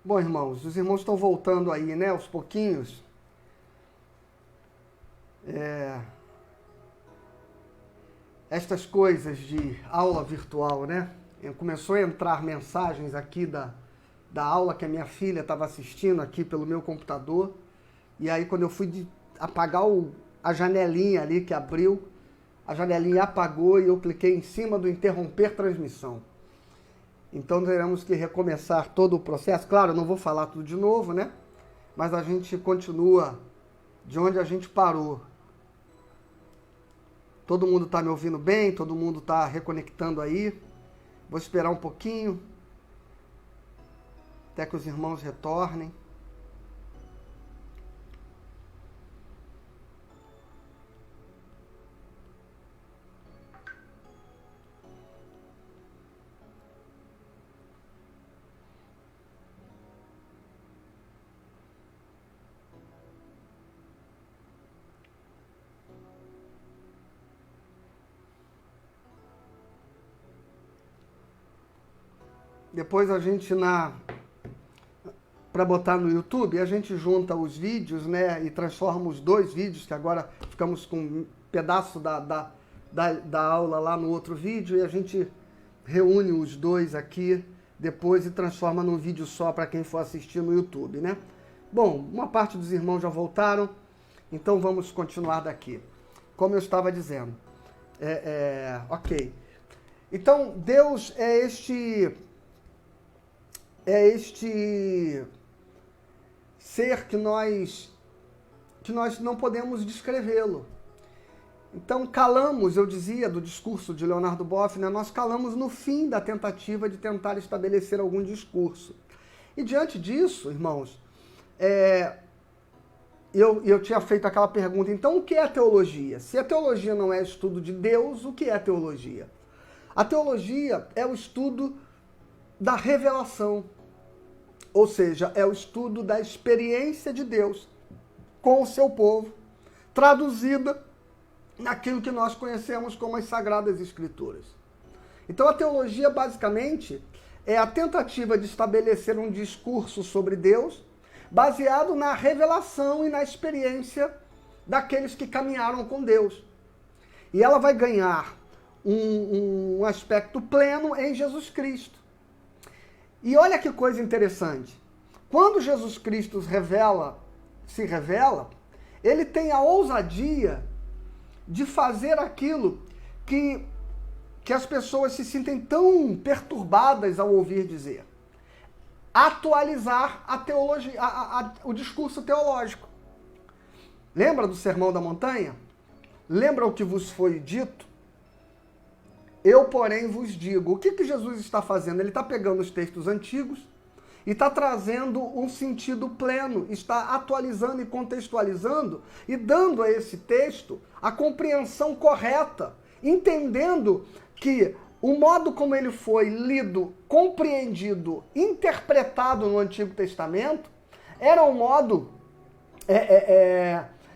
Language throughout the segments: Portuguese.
Bom, irmãos, os irmãos estão voltando aí, né, aos pouquinhos. Estas coisas de aula virtual, né? Começou a entrar mensagens aqui da aula que a minha filha estava assistindo aqui pelo meu computador. E aí, quando eu fui apagar a janelinha ali que abriu, a janelinha apagou e eu cliquei em cima do interromper transmissão. Então, teremos que recomeçar todo o processo. Claro, eu não vou falar tudo de novo, né? Mas a gente continua de onde a gente parou. Todo mundo está me ouvindo bem? Todo mundo está reconectando aí? Vou esperar um pouquinho até que os irmãos retornem. Depois a gente, para botar no YouTube, a gente junta os vídeos, né, e transforma os dois vídeos, que agora ficamos com um pedaço da aula lá no outro vídeo, e a gente reúne os dois aqui depois e transforma num vídeo só para quem for assistir no YouTube, né? Bom, uma parte dos irmãos já voltaram, então vamos continuar daqui. Como eu estava dizendo. Ok. Então, Deus é este ser que nós não podemos descrevê-lo. Então, calamos, eu dizia, do discurso de Leonardo Boff, né, nós calamos no fim da tentativa de tentar estabelecer algum discurso. E diante disso, irmãos, eu tinha feito aquela pergunta, então o que é teologia? Se a teologia não é estudo de Deus, o que é teologia? A teologia é o estudo da revelação. Ou seja, é o estudo da experiência de Deus com o seu povo, traduzida naquilo que nós conhecemos como as Sagradas Escrituras. Então a teologia, basicamente, é a tentativa de estabelecer um discurso sobre Deus baseado na revelação e na experiência daqueles que caminharam com Deus. E ela vai ganhar um aspecto pleno em Jesus Cristo. E olha que coisa interessante. Quando Jesus Cristo se revela, ele tem a ousadia de fazer aquilo que as pessoas se sentem tão perturbadas ao ouvir dizer. Atualizar a teologia, o discurso teológico. Lembra do Sermão da Montanha? Lembra o que vos foi dito? Eu, porém, vos digo. O que Jesus está fazendo? Ele está pegando os textos antigos e está trazendo um sentido pleno, está atualizando e contextualizando e dando a esse texto a compreensão correta, entendendo que o modo como ele foi lido, compreendido, interpretado no Antigo Testamento era um modo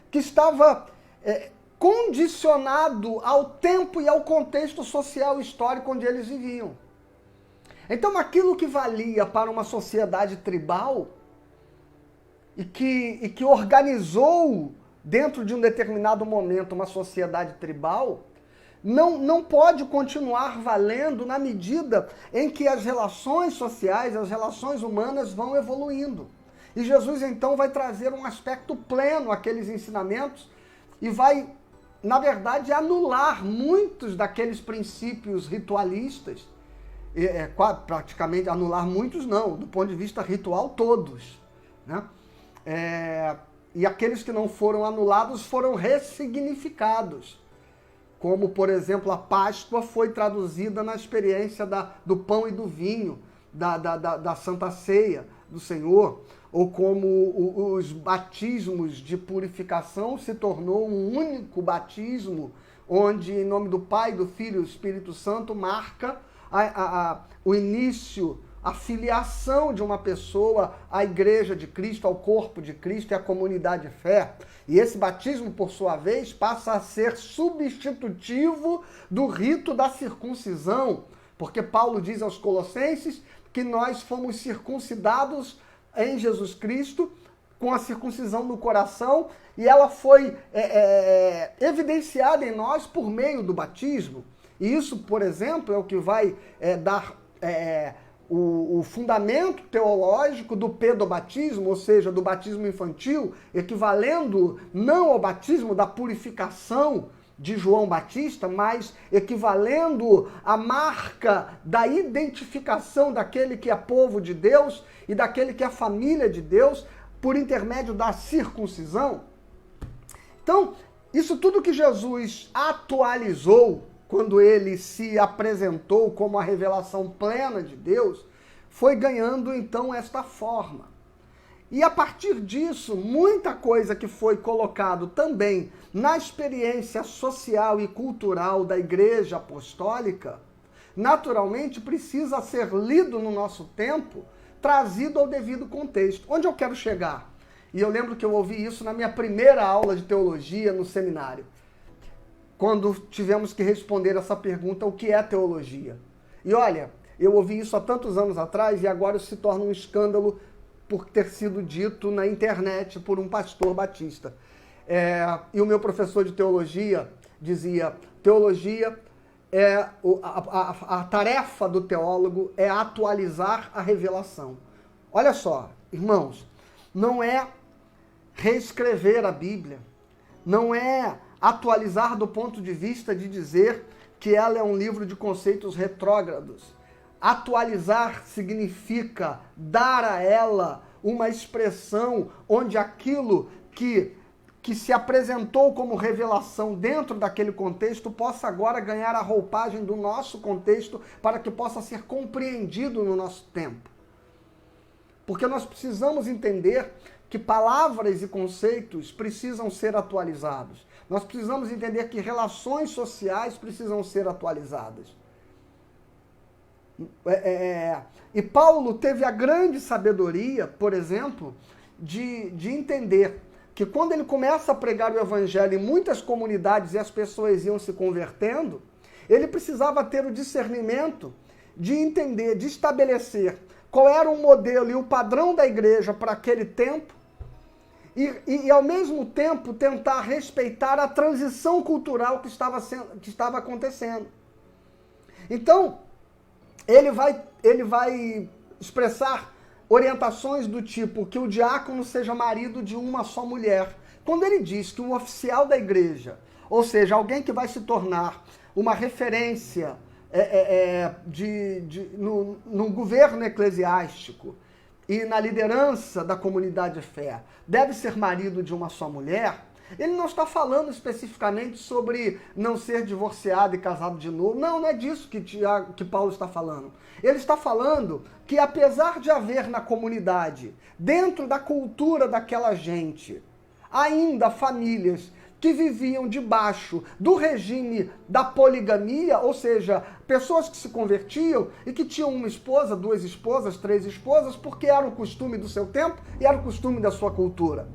que estava condicionado ao tempo e ao contexto social e histórico onde eles viviam. Então, aquilo que valia para uma sociedade tribal e que organizou, dentro de um determinado momento, uma sociedade tribal, não pode continuar valendo na medida em que as relações sociais, as relações humanas vão evoluindo. E Jesus, então, vai trazer um aspecto pleno àqueles ensinamentos e vai, na verdade, anular muitos daqueles princípios ritualistas, praticamente anular muitos não, do ponto de vista ritual todos, né? E aqueles que não foram anulados foram ressignificados, como, por exemplo, a Páscoa foi traduzida na experiência do pão e do vinho, da Santa Ceia do Senhor, ou como os batismos de purificação se tornou um único batismo, onde, em nome do Pai, do Filho e do Espírito Santo, marca o início, a filiação de uma pessoa à Igreja de Cristo, ao corpo de Cristo e à comunidade de fé. E esse batismo, por sua vez, passa a ser substitutivo do rito da circuncisão, porque Paulo diz aos Colossenses que nós fomos circuncidados em Jesus Cristo, com a circuncisão no coração, e ela foi evidenciada em nós por meio do batismo. E isso, por exemplo, é o que vai dar o fundamento teológico do pedobatismo, ou seja, do batismo infantil, equivalendo não ao batismo da purificação de João Batista, mas equivalendo à marca da identificação daquele que é povo de Deus e daquele que é família de Deus, por intermédio da circuncisão. Então, isso tudo que Jesus atualizou quando ele se apresentou como a revelação plena de Deus, foi ganhando então esta forma. E a partir disso, muita coisa que foi colocado também na experiência social e cultural da Igreja Apostólica, naturalmente precisa ser lido no nosso tempo, trazido ao devido contexto. Onde eu quero chegar? E eu lembro que eu ouvi isso na minha primeira aula de teologia no seminário, quando tivemos que responder essa pergunta, o que é teologia? E olha, eu ouvi isso há tantos anos atrás e agora isso se torna um escândalo por ter sido dito na internet por um pastor batista. E o meu professor de teologia dizia, teologia a tarefa do teólogo é atualizar a revelação. Olha só, irmãos, não é reescrever a Bíblia, não é atualizar do ponto de vista de dizer que ela é um livro de conceitos retrógrados. Atualizar significa dar a ela uma expressão onde aquilo que se apresentou como revelação dentro daquele contexto possa agora ganhar a roupagem do nosso contexto para que possa ser compreendido no nosso tempo. Porque nós precisamos entender que palavras e conceitos precisam ser atualizados. Nós precisamos entender que relações sociais precisam ser atualizadas. E Paulo teve a grande sabedoria, por exemplo, de entender que quando ele começa a pregar o evangelho em muitas comunidades e as pessoas iam se convertendo, ele precisava ter o discernimento de entender, de estabelecer qual era o modelo e o padrão da igreja para aquele tempo e ao mesmo tempo tentar respeitar a transição cultural que estava acontecendo. Então, ele vai expressar orientações do tipo que o diácono seja marido de uma só mulher. Quando ele diz que um oficial da igreja, ou seja, alguém que vai se tornar uma referência no governo eclesiástico e na liderança da comunidade de fé, deve ser marido de uma só mulher, ele não está falando especificamente sobre não ser divorciado e casado de novo. Não é disso que Paulo está falando. Ele está falando que apesar de haver na comunidade, dentro da cultura daquela gente, ainda famílias que viviam debaixo do regime da poligamia, ou seja, pessoas que se convertiam e que tinham uma esposa, 2 esposas, 3 esposas, porque era o costume do seu tempo e era o costume da sua cultura.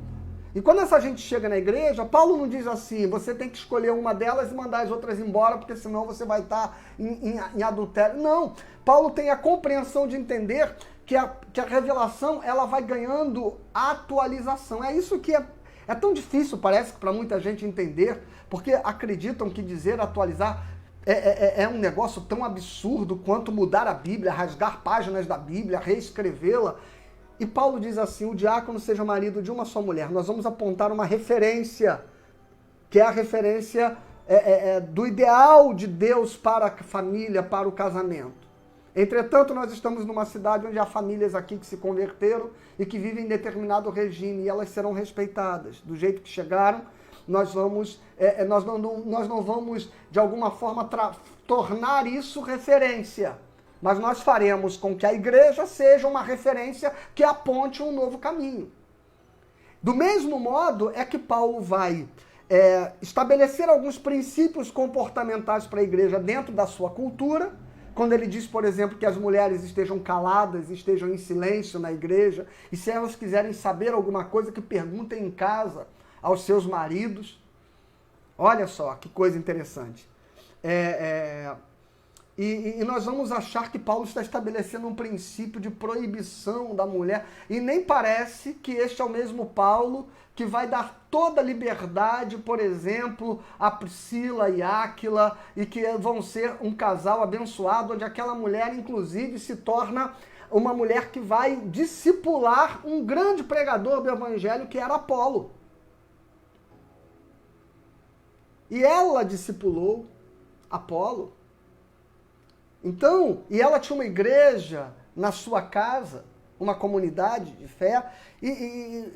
E quando essa gente chega na igreja, Paulo não diz assim, você tem que escolher uma delas e mandar as outras embora, porque senão você vai estar em adultério. Não, Paulo tem a compreensão de entender que a revelação ela vai ganhando atualização. É isso que é tão difícil, parece, para muita gente entender, porque acreditam que dizer atualizar é um negócio tão absurdo quanto mudar a Bíblia, rasgar páginas da Bíblia, reescrevê-la. E Paulo diz assim, o diácono seja marido de uma só mulher. Nós vamos apontar uma referência, que é a referência do ideal de Deus para a família, para o casamento. Entretanto, nós estamos numa cidade onde há famílias aqui que se converteram e que vivem em determinado regime, e elas serão respeitadas. Do jeito que chegaram, nós não vamos, de alguma forma, tornar isso referência. Mas nós faremos com que a igreja seja uma referência que aponte um novo caminho. Do mesmo modo é que Paulo vai estabelecer alguns princípios comportamentais para a igreja dentro da sua cultura, quando ele diz, por exemplo, que as mulheres estejam caladas, estejam em silêncio na igreja, e se elas quiserem saber alguma coisa, que perguntem em casa aos seus maridos. Olha só que coisa interessante. E nós vamos achar que Paulo está estabelecendo um princípio de proibição da mulher. E nem parece que este é o mesmo Paulo que vai dar toda a liberdade, por exemplo, a Priscila e Áquila, e que vão ser um casal abençoado, onde aquela mulher, inclusive, se torna uma mulher que vai discipular um grande pregador do evangelho, que era Apolo. E ela discipulou Apolo. Então, e ela tinha uma igreja na sua casa, uma comunidade de fé.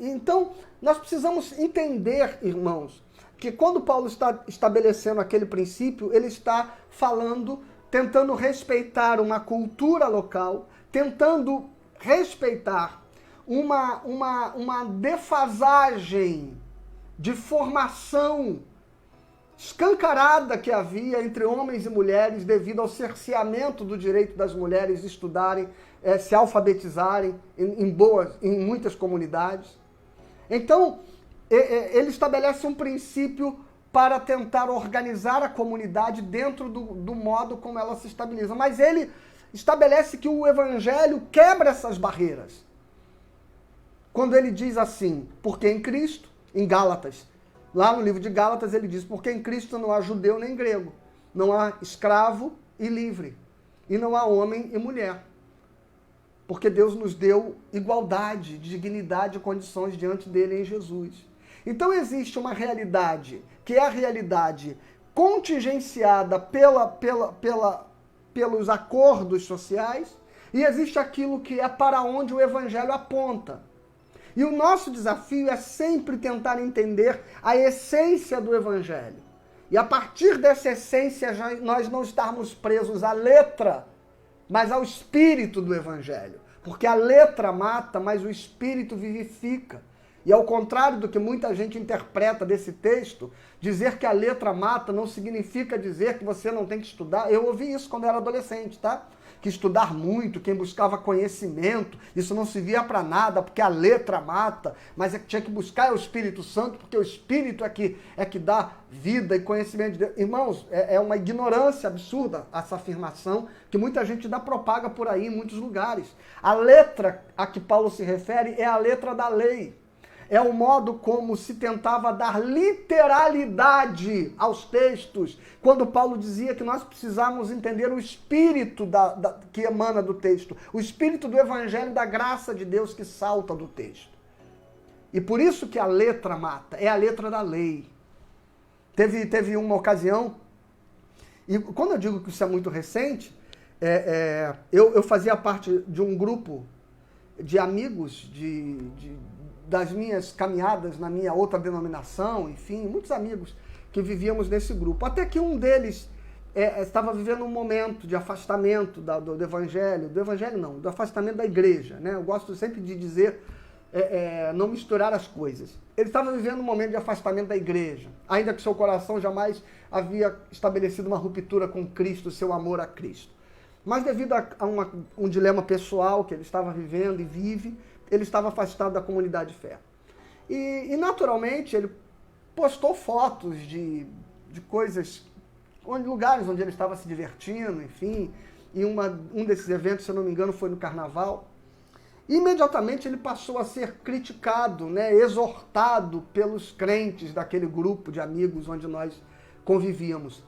Então, nós precisamos entender, irmãos, que quando Paulo está estabelecendo aquele princípio, ele está falando, tentando respeitar uma cultura local, tentando respeitar uma defasagem de formação escancarada que havia entre homens e mulheres devido ao cerceamento do direito das mulheres estudarem, se alfabetizarem em muitas comunidades. Então, ele estabelece um princípio para tentar organizar a comunidade dentro do modo como ela se estabiliza. Mas ele estabelece que o evangelho quebra essas barreiras. Quando ele diz assim, porque em Cristo, em Gálatas, lá no livro de Gálatas ele diz, porque em Cristo não há judeu nem grego, não há escravo e livre, e não há homem e mulher. Porque Deus nos deu igualdade, dignidade e condições diante dele em Jesus. Então existe uma realidade, que é a realidade contingenciada pelos acordos sociais, e existe aquilo que é para onde o evangelho aponta. E o nosso desafio é sempre tentar entender a essência do evangelho. E a partir dessa essência, nós não estarmos presos à letra, mas ao espírito do evangelho. Porque a letra mata, mas o espírito vivifica. E ao contrário do que muita gente interpreta desse texto, dizer que a letra mata não significa dizer que você não tem que estudar. Eu ouvi isso quando era adolescente, tá? Que estudar muito, quem buscava conhecimento, isso não servia para nada, porque a letra mata, mas é que tinha que buscar o Espírito Santo, porque o Espírito é que dá vida e conhecimento de Deus. Irmãos, é uma ignorância absurda essa afirmação, que muita gente propaga por aí em muitos lugares. A letra a que Paulo se refere é a letra da lei. É o modo como se tentava dar literalidade aos textos, quando Paulo dizia que nós precisávamos entender o espírito que emana do texto, o espírito do evangelho da graça de Deus que salta do texto. E por isso que a letra mata, é a letra da lei. Teve uma ocasião, e quando eu digo que isso é muito recente, eu fazia parte de um grupo de amigos das minhas caminhadas na minha outra denominação, enfim, muitos amigos que vivíamos nesse grupo. Até que um deles estava vivendo um momento de afastamento do evangelho não, do afastamento da igreja, né? Eu gosto sempre de dizer, não misturar as coisas. Ele estava vivendo um momento de afastamento da igreja, ainda que seu coração jamais havia estabelecido uma ruptura com Cristo, seu amor a Cristo. Mas devido a um dilema pessoal que ele estava vivendo e vive, ele estava afastado da comunidade de fé. E naturalmente, ele postou fotos de coisas, lugares onde ele estava se divertindo, enfim. E um desses eventos, se eu não me engano, foi no Carnaval. E imediatamente ele passou a ser criticado, né, exortado pelos crentes daquele grupo de amigos onde nós convivíamos.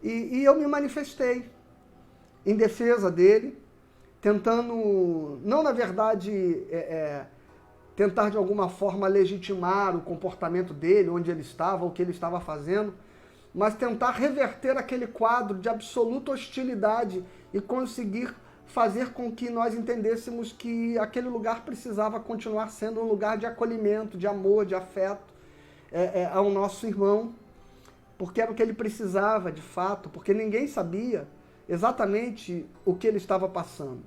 E eu me manifestei em defesa dele, tentando, não na verdade, tentar de alguma forma legitimar o comportamento dele, onde ele estava, o que ele estava fazendo, mas tentar reverter aquele quadro de absoluta hostilidade e conseguir fazer com que nós entendêssemos que aquele lugar precisava continuar sendo um lugar de acolhimento, de amor, de afeto ao nosso irmão, porque era o que ele precisava de fato, porque ninguém sabia exatamente o que ele estava passando.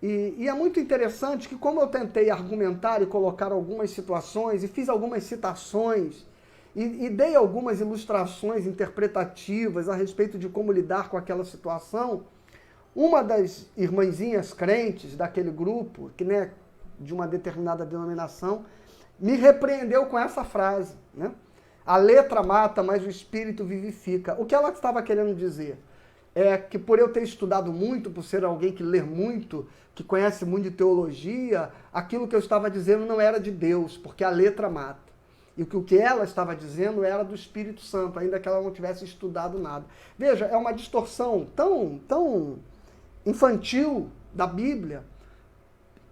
E é muito interessante que, como eu tentei argumentar e colocar algumas situações, e fiz algumas citações, e dei algumas ilustrações interpretativas a respeito de como lidar com aquela situação, uma das irmãzinhas crentes daquele grupo, que, né, de uma determinada denominação, me repreendeu com essa frase, né? A letra mata, mas o espírito vivifica. O que ela estava querendo dizer? é que por eu ter estudado muito, por ser alguém que lê muito, que conhece muito de teologia, aquilo que eu estava dizendo não era de Deus, porque a letra mata. E o que ela estava dizendo era do Espírito Santo, ainda que ela não tivesse estudado nada. Veja, é uma distorção tão infantil da Bíblia,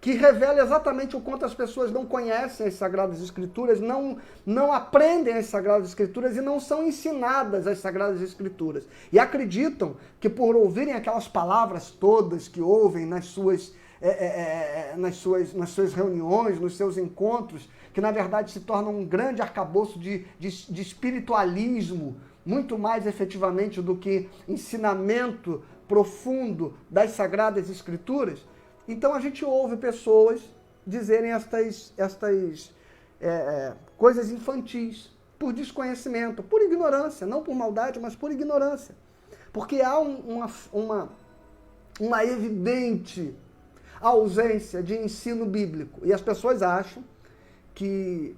que revela exatamente o quanto as pessoas não conhecem as Sagradas Escrituras, não aprendem as Sagradas Escrituras e não são ensinadas as Sagradas Escrituras. E acreditam que por ouvirem aquelas palavras todas que ouvem nas suas reuniões, nos seus encontros, que na verdade se tornam um grande arcabouço de espiritualismo, muito mais efetivamente do que ensinamento profundo das Sagradas Escrituras. Então a gente ouve pessoas dizerem estas coisas infantis, por desconhecimento, por ignorância, não por maldade, mas por ignorância. Porque há uma evidente ausência de ensino bíblico. E as pessoas acham que,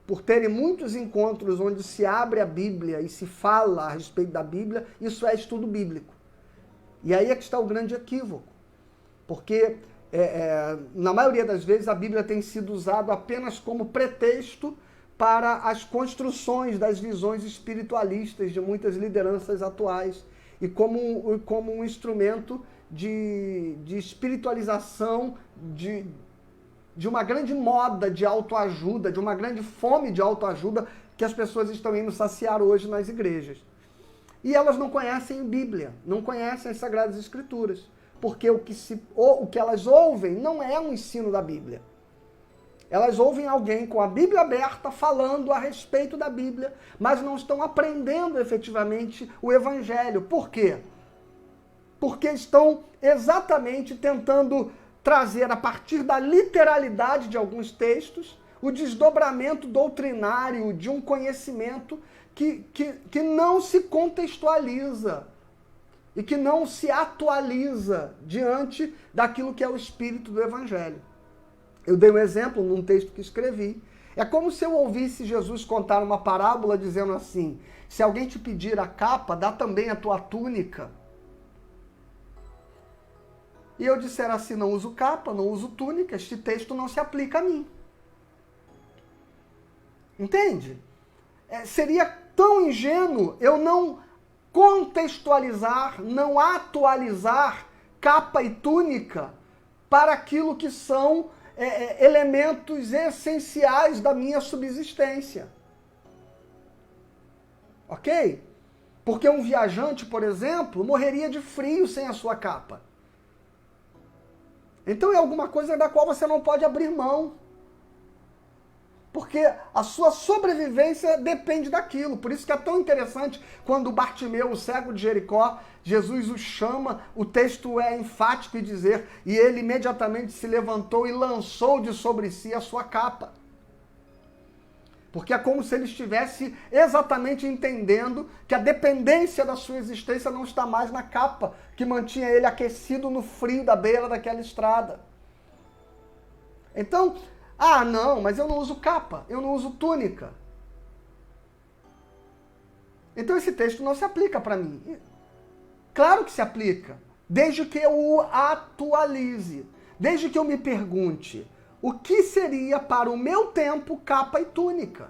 por terem muitos encontros onde se abre a Bíblia e se fala a respeito da Bíblia, isso é estudo bíblico. E aí é que está o grande equívoco. Porque, na maioria das vezes, a Bíblia tem sido usada apenas como pretexto para as construções das visões espiritualistas de muitas lideranças atuais e como um instrumento de espiritualização de uma grande moda de autoajuda, de uma grande fome de autoajuda que as pessoas estão indo saciar hoje nas igrejas. E elas não conhecem Bíblia, não conhecem as Sagradas Escrituras. Porque o que elas ouvem não é um ensino da Bíblia. Elas ouvem alguém com a Bíblia aberta falando a respeito da Bíblia, mas não estão aprendendo efetivamente o Evangelho. Por quê? Porque estão exatamente tentando trazer, a partir da literalidade de alguns textos, o desdobramento doutrinário de um conhecimento que não se contextualiza e que não se atualiza diante daquilo que é o espírito do Evangelho. Eu dei um exemplo num texto que escrevi. É como se eu ouvisse Jesus contar uma parábola dizendo assim: se alguém te pedir a capa, dá também a tua túnica. E eu disser assim: não uso capa, não uso túnica, este texto não se aplica a mim. Entende? Seria tão ingênuo eu não contextualizar, não atualizar capa e túnica para aquilo que são elementos essenciais da minha subsistência. Ok? Porque um viajante, por exemplo, morreria de frio sem a sua capa. Então é alguma coisa da qual você não pode abrir mão. Porque a sua sobrevivência depende daquilo. Por isso que é tão interessante quando Bartimeu, o cego de Jericó, Jesus o chama, o texto é enfático em dizer, e ele imediatamente se levantou e lançou de sobre si a sua capa. Porque é como se ele estivesse exatamente entendendo que a dependência da sua existência não está mais na capa, que mantinha ele aquecido no frio da beira daquela estrada. Então, não, mas eu não uso capa, eu não uso túnica. Então esse texto não se aplica para mim. Claro que se aplica, desde que eu o atualize, desde que eu me pergunte o que seria para o meu tempo capa e túnica.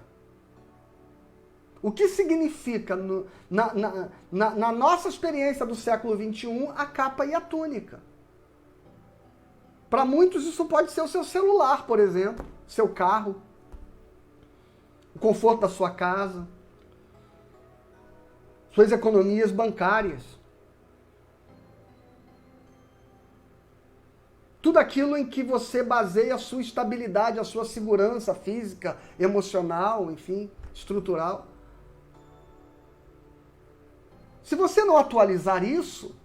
O que significa na nossa experiência do século XXI a capa e a túnica? Para muitos isso pode ser o seu celular, por exemplo, seu carro, o conforto da sua casa, suas economias bancárias. Tudo aquilo em que você baseia a sua estabilidade, a sua segurança física, emocional, enfim, estrutural. Se você não atualizar isso,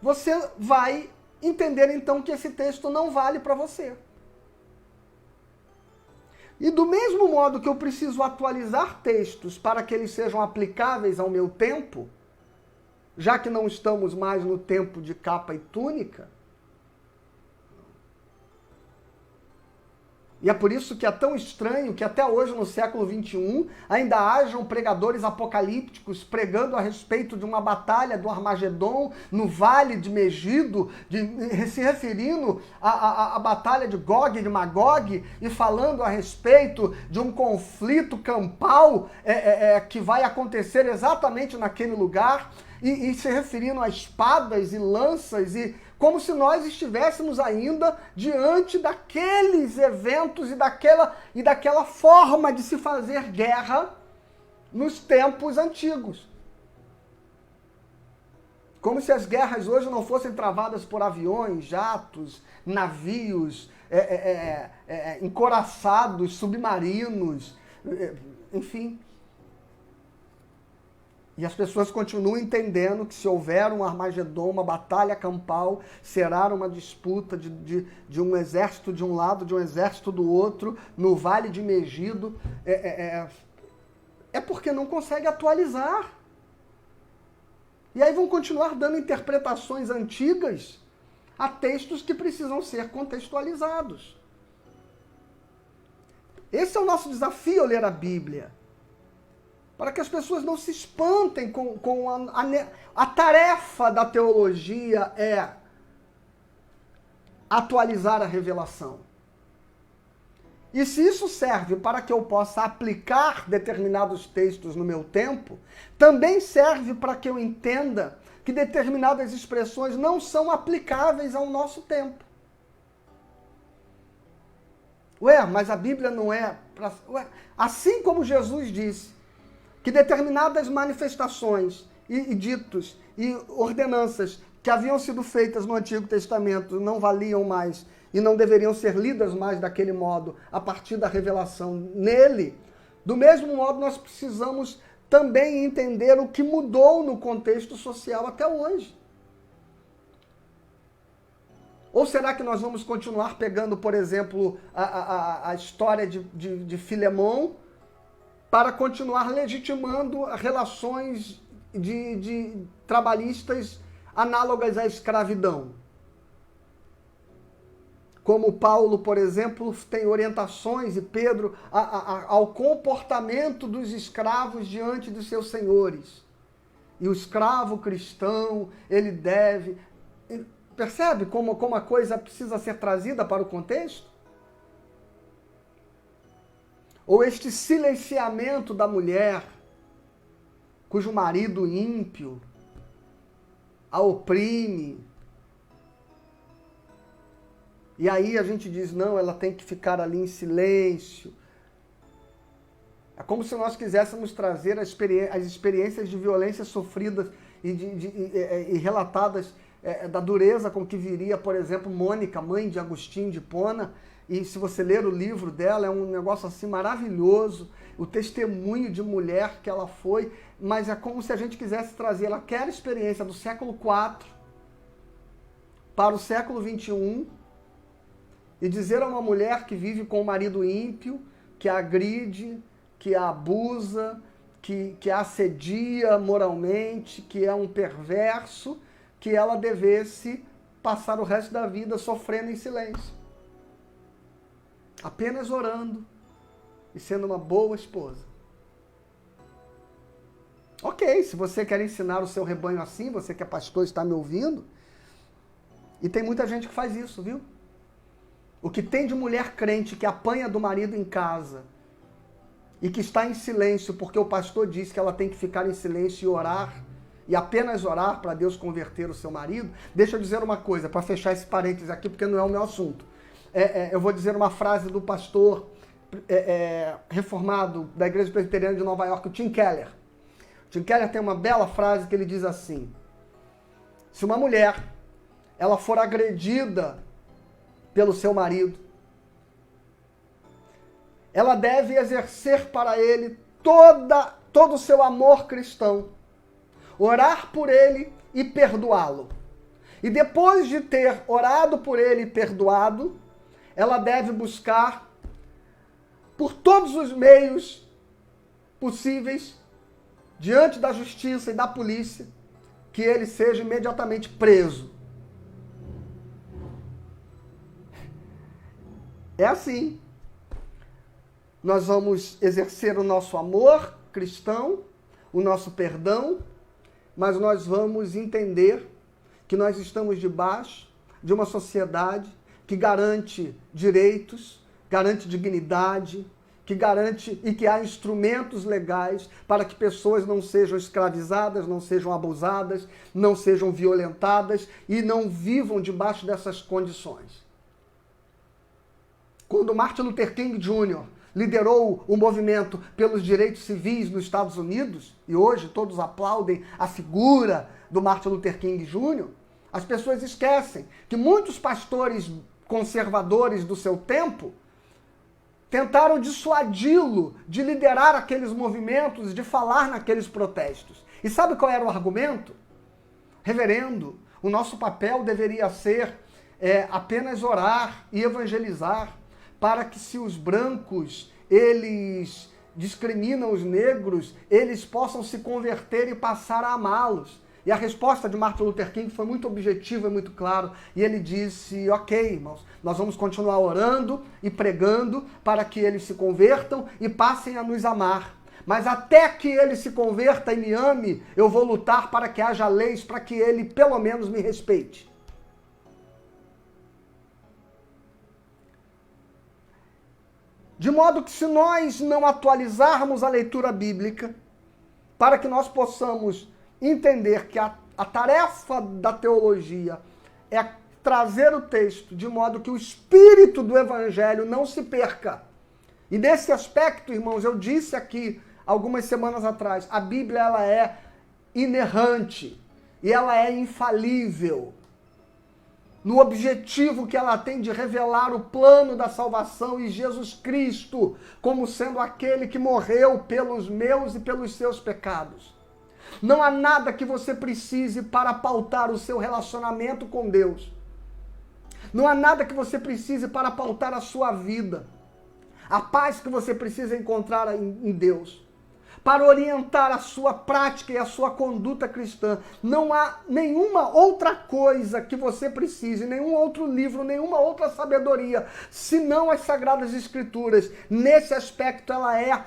você vai entender então que esse texto não vale para você. E do mesmo modo que eu preciso atualizar textos para que eles sejam aplicáveis ao meu tempo, já que não estamos mais no tempo de capa e túnica, E é por isso que é tão estranho que até hoje, no século XXI, ainda hajam pregadores apocalípticos pregando a respeito de uma batalha do Armagedon no Vale de Megido, se referindo à batalha de Gog e de Magog, e falando a respeito de um conflito campal que vai acontecer exatamente naquele lugar, e se referindo a espadas e lanças, e como se nós estivéssemos ainda diante daqueles eventos e daquela forma de se fazer guerra nos tempos antigos. Como se as guerras hoje não fossem travadas por aviões, jatos, navios, encouraçados, submarinos, enfim. E as pessoas continuam entendendo que se houver um Armagedon, uma batalha campal, será uma disputa de um exército de um lado, de um exército do outro, no Vale de Megido. É porque não consegue atualizar. E aí vão continuar dando interpretações antigas a textos que precisam ser contextualizados. Esse é o nosso desafio ao ler a Bíblia. Para que as pessoas não se espantem com a tarefa da teologia é atualizar a revelação. E se isso serve para que eu possa aplicar determinados textos no meu tempo, também serve para que eu entenda que determinadas expressões não são aplicáveis ao nosso tempo. Mas a Bíblia não é... Assim como Jesus disse, que determinadas manifestações e ditos e ordenanças que haviam sido feitas no Antigo Testamento não valiam mais e não deveriam ser lidas mais daquele modo a partir da revelação nele, do mesmo modo nós precisamos também entender o que mudou no contexto social até hoje. Ou será que nós vamos continuar pegando, por exemplo, a história de Filemon, para continuar legitimando relações de trabalhistas análogas à escravidão? Como Paulo, por exemplo, tem orientações, e Pedro, ao comportamento dos escravos diante dos seus senhores. E o escravo cristão, ele deve... Percebe como a coisa precisa ser trazida para o contexto? Ou este silenciamento da mulher, cujo marido ímpio a oprime. E aí a gente diz, não, ela tem que ficar ali em silêncio. É como se nós quiséssemos trazer as experiências de violência sofridas e relatadas da dureza com que viria, por exemplo, Mônica, mãe de Agostinho de Hipona. E se você ler o livro dela, é um negócio assim maravilhoso, o testemunho de mulher que ela foi, mas é como se a gente quisesse trazer aquela experiência do século IV para o século XXI e dizer a uma mulher que vive com o marido ímpio, que a agride, que a abusa, que a assedia moralmente, que é um perverso, que ela devesse passar o resto da vida sofrendo em silêncio. Apenas orando e sendo uma boa esposa. Ok, se você quer ensinar o seu rebanho assim, você que é pastor e está me ouvindo, e tem muita gente que faz isso, viu? O que tem de mulher crente que apanha do marido em casa e que está em silêncio porque o pastor diz que ela tem que ficar em silêncio e orar, e apenas orar para Deus converter o seu marido. Deixa eu dizer uma coisa, para fechar esse parênteses aqui, porque não é o meu assunto. Eu vou dizer uma frase do pastor reformado da Igreja Presbiteriana de Nova York, o Tim Keller. O Tim Keller tem uma bela frase que ele diz assim: se uma mulher ela for agredida pelo seu marido, ela deve exercer para ele todo o seu amor cristão, orar por ele e perdoá-lo. E depois de ter orado por ele e perdoado, ela deve buscar, por todos os meios possíveis, diante da justiça e da polícia, que ele seja imediatamente preso. É assim. nós vamos exercer o nosso amor cristão, o nosso perdão, mas nós vamos entender que nós estamos debaixo de uma sociedade que garante direitos, garante dignidade, que garante e que há instrumentos legais para que pessoas não sejam escravizadas, não sejam abusadas, não sejam violentadas e não vivam debaixo dessas condições. Quando Martin Luther King Jr. liderou o movimento pelos direitos civis nos Estados Unidos, e hoje todos aplaudem a figura do Martin Luther King Jr., as pessoas esquecem que muitos pastores conservadores do seu tempo tentaram dissuadi-lo de liderar aqueles movimentos, de falar naqueles protestos. E sabe qual era o argumento? Reverendo, o nosso papel deveria ser apenas orar e evangelizar, para que se os brancos, eles discriminam os negros, eles possam se converter e passar a amá-los. E a resposta de Martin Luther King foi muito objetiva e muito clara. E ele disse, ok, irmãos, nós vamos continuar orando e pregando para que eles se convertam e passem a nos amar. Mas até que ele se converta e me ame, eu vou lutar para que haja leis, para que ele pelo menos me respeite. De modo que se nós não atualizarmos a leitura bíblica, para que nós possamos entender que a tarefa da teologia é trazer o texto de modo que o espírito do evangelho não se perca. E nesse aspecto, irmãos, eu disse aqui algumas semanas atrás, a Bíblia ela é inerrante e ela é infalível no objetivo que ela tem de revelar o plano da salvação e Jesus Cristo como sendo aquele que morreu pelos meus e pelos seus pecados. Não há nada que você precise para pautar o seu relacionamento com Deus. Não há nada que você precise para pautar a sua vida. A paz que você precisa encontrar em Deus. Para orientar a sua prática e a sua conduta cristã. Não há nenhuma outra coisa que você precise, nenhum outro livro, nenhuma outra sabedoria, senão as Sagradas Escrituras. Nesse aspecto ela é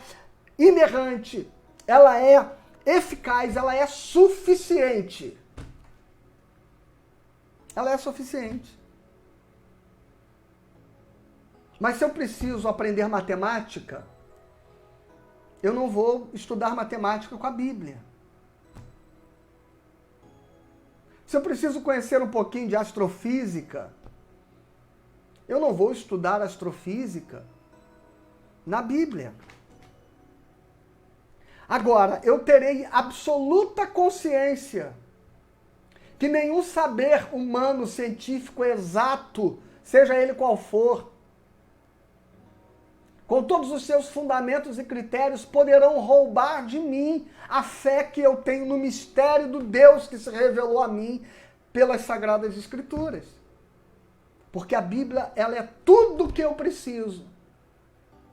inerrante, ela é eficaz, ela é suficiente. Ela é suficiente. Mas se eu preciso aprender matemática, eu não vou estudar matemática com a Bíblia. Se eu preciso conhecer um pouquinho de astrofísica, eu não vou estudar astrofísica na Bíblia. Agora, eu terei absoluta consciência que nenhum saber humano, científico, exato, seja ele qual for, com todos os seus fundamentos e critérios, poderão roubar de mim a fé que eu tenho no mistério do Deus que se revelou a mim pelas Sagradas Escrituras. Porque a Bíblia, ela é tudo o que eu preciso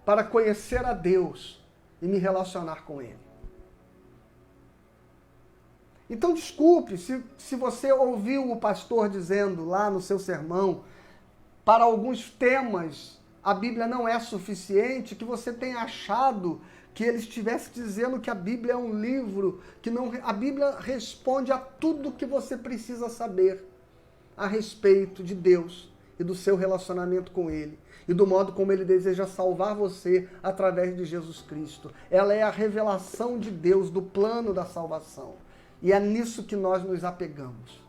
para conhecer a Deus e me relacionar com Ele. Então, desculpe se você ouviu o pastor dizendo lá no seu sermão, para alguns temas, a Bíblia não é suficiente, que você tenha achado que ele estivesse dizendo que a Bíblia é um livro, que não, a Bíblia responde a tudo que você precisa saber a respeito de Deus e do seu relacionamento com Ele e do modo como Ele deseja salvar você através de Jesus Cristo. Ela é a revelação de Deus, do plano da salvação. E é nisso que nós nos apegamos.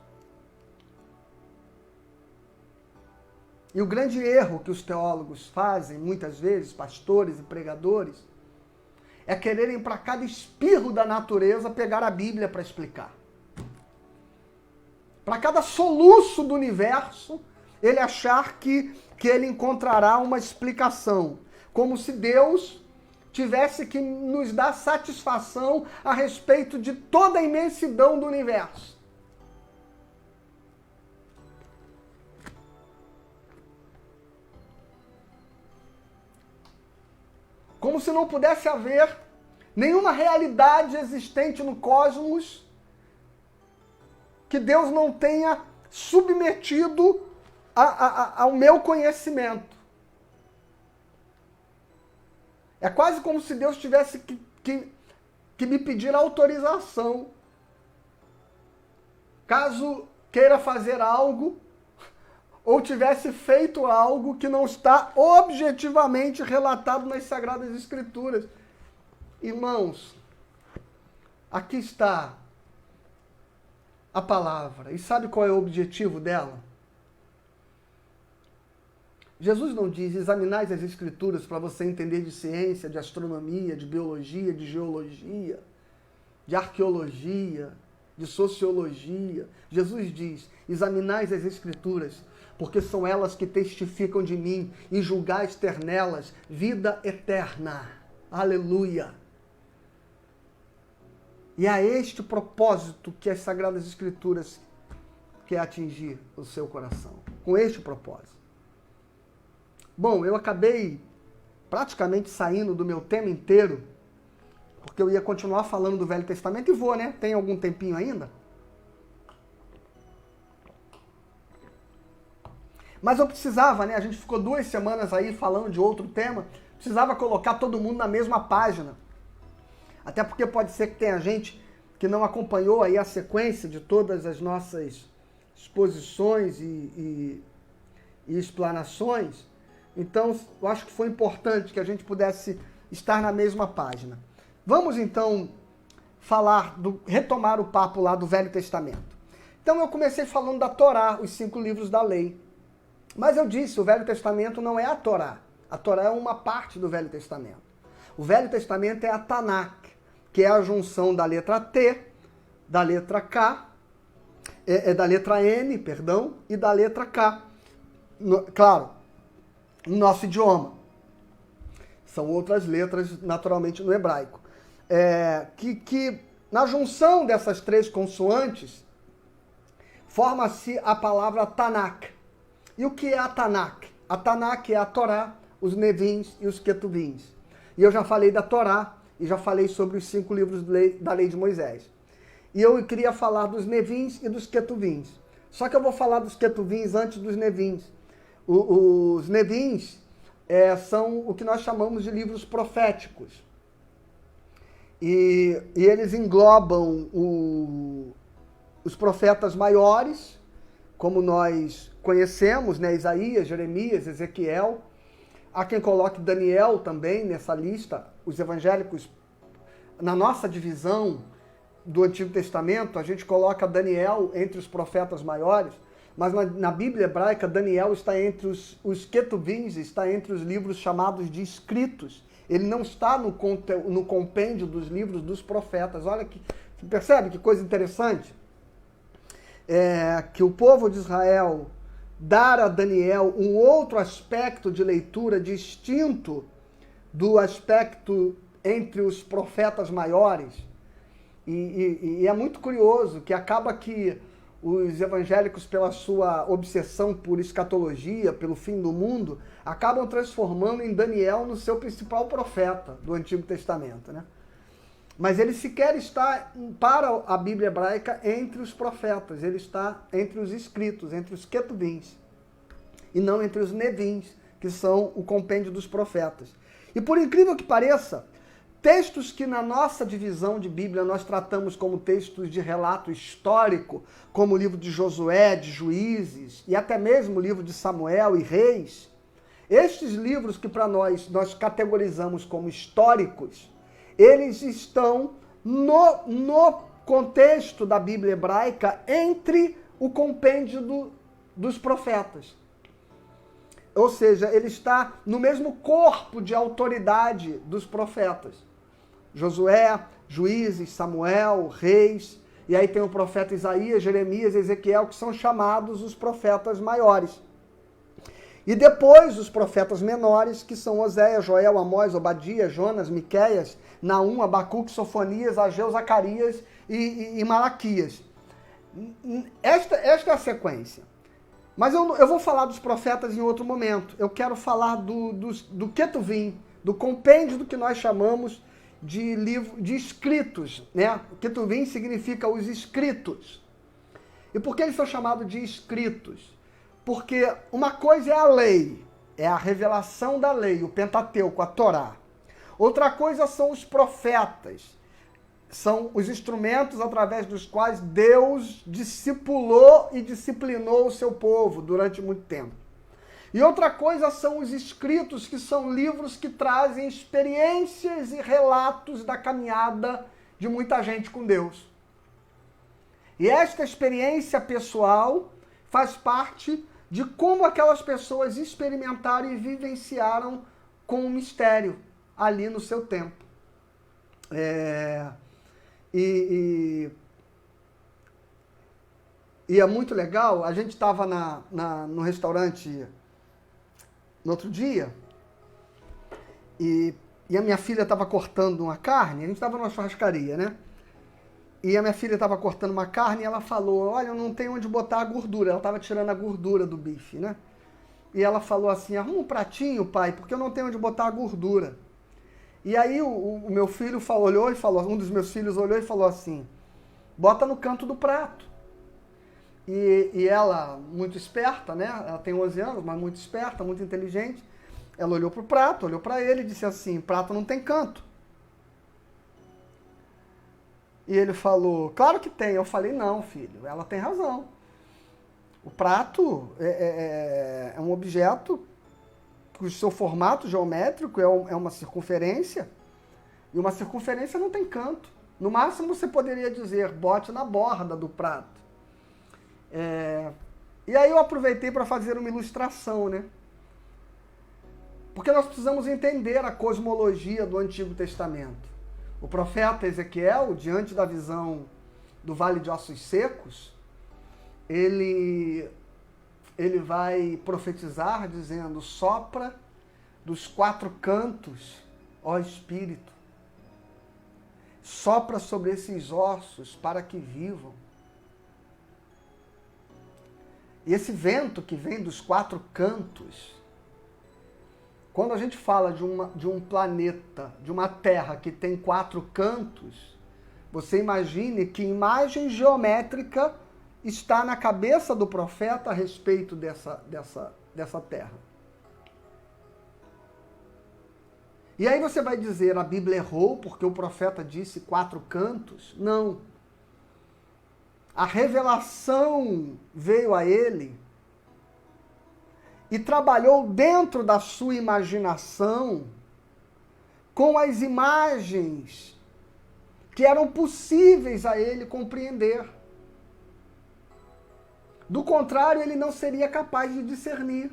E o grande erro que os teólogos fazem, muitas vezes, pastores e pregadores, é quererem para cada espirro da natureza pegar a Bíblia para explicar. Para cada soluço do universo, ele achar que ele encontrará uma explicação. Como se Deus tivesse que nos dar satisfação a respeito de toda a imensidão do universo. Como se não pudesse haver nenhuma realidade existente no cosmos que Deus não tenha submetido ao meu conhecimento. É quase como se Deus tivesse que me pedir autorização. Caso queira fazer algo, ou tivesse feito algo que não está objetivamente relatado nas Sagradas Escrituras. Irmãos, aqui está a palavra. E sabe qual é o objetivo dela? Jesus não diz: examinais as Escrituras para você entender de ciência, de astronomia, de biologia, de geologia, de arqueologia, de sociologia. Jesus diz: examinais as Escrituras, porque são elas que testificam de mim, e julgais ter nelas vida eterna. Aleluia! E é este propósito que as Sagradas Escrituras quer atingir o seu coração. Com este propósito. Bom, eu acabei praticamente saindo do meu tema inteiro, porque eu ia continuar falando do Velho Testamento e vou, né? Tem algum tempinho ainda? Mas eu precisava, né? A gente ficou 2 semanas aí falando de outro tema, precisava colocar todo mundo na mesma página. Até porque pode ser que tenha gente que não acompanhou aí a sequência de todas as nossas exposições e explanações. Então, eu acho que foi importante que a gente pudesse estar na mesma página. Vamos, então, retomar o papo lá do Velho Testamento. Então, eu comecei falando da Torá, os 5 livros da lei. Mas eu disse, o Velho Testamento não é a Torá. A Torá é uma parte do Velho Testamento. O Velho Testamento é a Tanakh, que é a junção da letra T, da letra K, da letra N, perdão, e da letra K. Claro, no nosso idioma. São outras letras, naturalmente, no hebraico. Que na junção dessas 3 consoantes, forma-se a palavra Tanakh. E o que é a Tanakh? A Tanakh é a Torá, os Nevins e os Ketuvins. E eu já falei da Torá e já falei sobre os 5 livros da lei de Moisés. E eu queria falar dos Nevins e dos Ketuvins. Só que eu vou falar dos Ketuvins antes dos Nevins. Os Nevins são o que nós chamamos de livros proféticos. E eles englobam os profetas maiores, como nós conhecemos, né? Isaías, Jeremias, Ezequiel. Há quem coloque Daniel também nessa lista. Os evangélicos, na nossa divisão do Antigo Testamento, a gente coloca Daniel entre os profetas maiores, mas na Bíblia hebraica, Daniel está entre os Ketuvins, está entre os livros chamados de escritos. Ele não está no compêndio dos livros dos profetas. Olha que, percebe que coisa interessante? Que o povo de Israel dar a Daniel um outro aspecto de leitura distinto do aspecto entre os profetas maiores. E é muito curioso que acaba que os evangélicos, pela sua obsessão por escatologia, pelo fim do mundo, acabam transformando em Daniel no seu principal profeta do Antigo Testamento, né? Mas ele sequer está, para a Bíblia hebraica, entre os profetas. Ele está entre os escritos, entre os Ketuvins, e não entre os Nevins, que são o compêndio dos profetas. E por incrível que pareça, textos que na nossa divisão de Bíblia nós tratamos como textos de relato histórico, como o livro de Josué, de Juízes, e até mesmo o livro de Samuel e Reis, estes livros que para nós categorizamos como históricos, eles estão no contexto da Bíblia hebraica entre o compêndio dos profetas. Ou seja, ele está no mesmo corpo de autoridade dos profetas. Josué, Juízes, Samuel, Reis, e aí tem o profeta Isaías, Jeremias, Ezequiel, que são chamados os profetas maiores. E depois os profetas menores, que são Oséias, Joel, Amós, Obadias, Jonas, Miqueias, Naum, Abacuque, Sofonias, Ageu, Zacarias e Malaquias. Esta é a sequência. Mas eu vou falar dos profetas em outro momento. Eu quero falar do Ketuvim, do compêndio do que nós chamamos de livro de escritos, né? Ketuvim significa os escritos. E por que eles são chamados de escritos? Porque uma coisa é a lei, é a revelação da lei, o Pentateuco, a Torá. Outra coisa são os profetas. São os instrumentos através dos quais Deus discipulou e disciplinou o seu povo durante muito tempo. E outra coisa são os escritos, que são livros que trazem experiências e relatos da caminhada de muita gente com Deus. E esta experiência pessoal faz parte de como aquelas pessoas experimentaram e vivenciaram com o mistério ali no seu tempo. E é muito legal, a gente estava no restaurante no outro dia, e a minha filha estava cortando uma carne, a gente estava numa churrascaria, né? E a minha filha estava cortando uma carne e ela falou, olha, eu não tenho onde botar a gordura. Ela estava tirando a gordura do bife, né? E ela falou assim, arruma um pratinho, pai, porque eu não tenho onde botar a gordura. E aí o meu filho olhou e falou, um dos meus filhos olhou e falou assim, bota no canto do prato. E ela, muito esperta, né? Ela tem 11 anos, mas muito esperta, muito inteligente. Ela olhou para o prato, olhou para ele e disse assim, prato não tem canto. E ele falou, claro que tem. Eu falei, não, filho, ela tem razão. O prato é um objeto cujo seu formato geométrico é uma circunferência, e uma circunferência não tem canto. No máximo você poderia dizer, bote na borda do prato. E aí eu aproveitei para fazer uma ilustração, né? Porque nós precisamos entender a cosmologia do Antigo Testamento. O profeta Ezequiel, diante da visão do Vale de Ossos Secos, ele vai profetizar dizendo, sopra dos 4 cantos, ó Espírito, sopra sobre esses ossos para que vivam. E esse vento que vem dos 4 cantos, quando a gente fala de um planeta, de uma Terra que tem 4 cantos, você imagine que imagem geométrica está na cabeça do profeta a respeito dessa Terra. E aí você vai dizer, a Bíblia errou porque o profeta disse 4 cantos? Não. A revelação veio a ele e trabalhou dentro da sua imaginação com as imagens que eram possíveis a ele compreender. Do contrário, ele não seria capaz de discernir.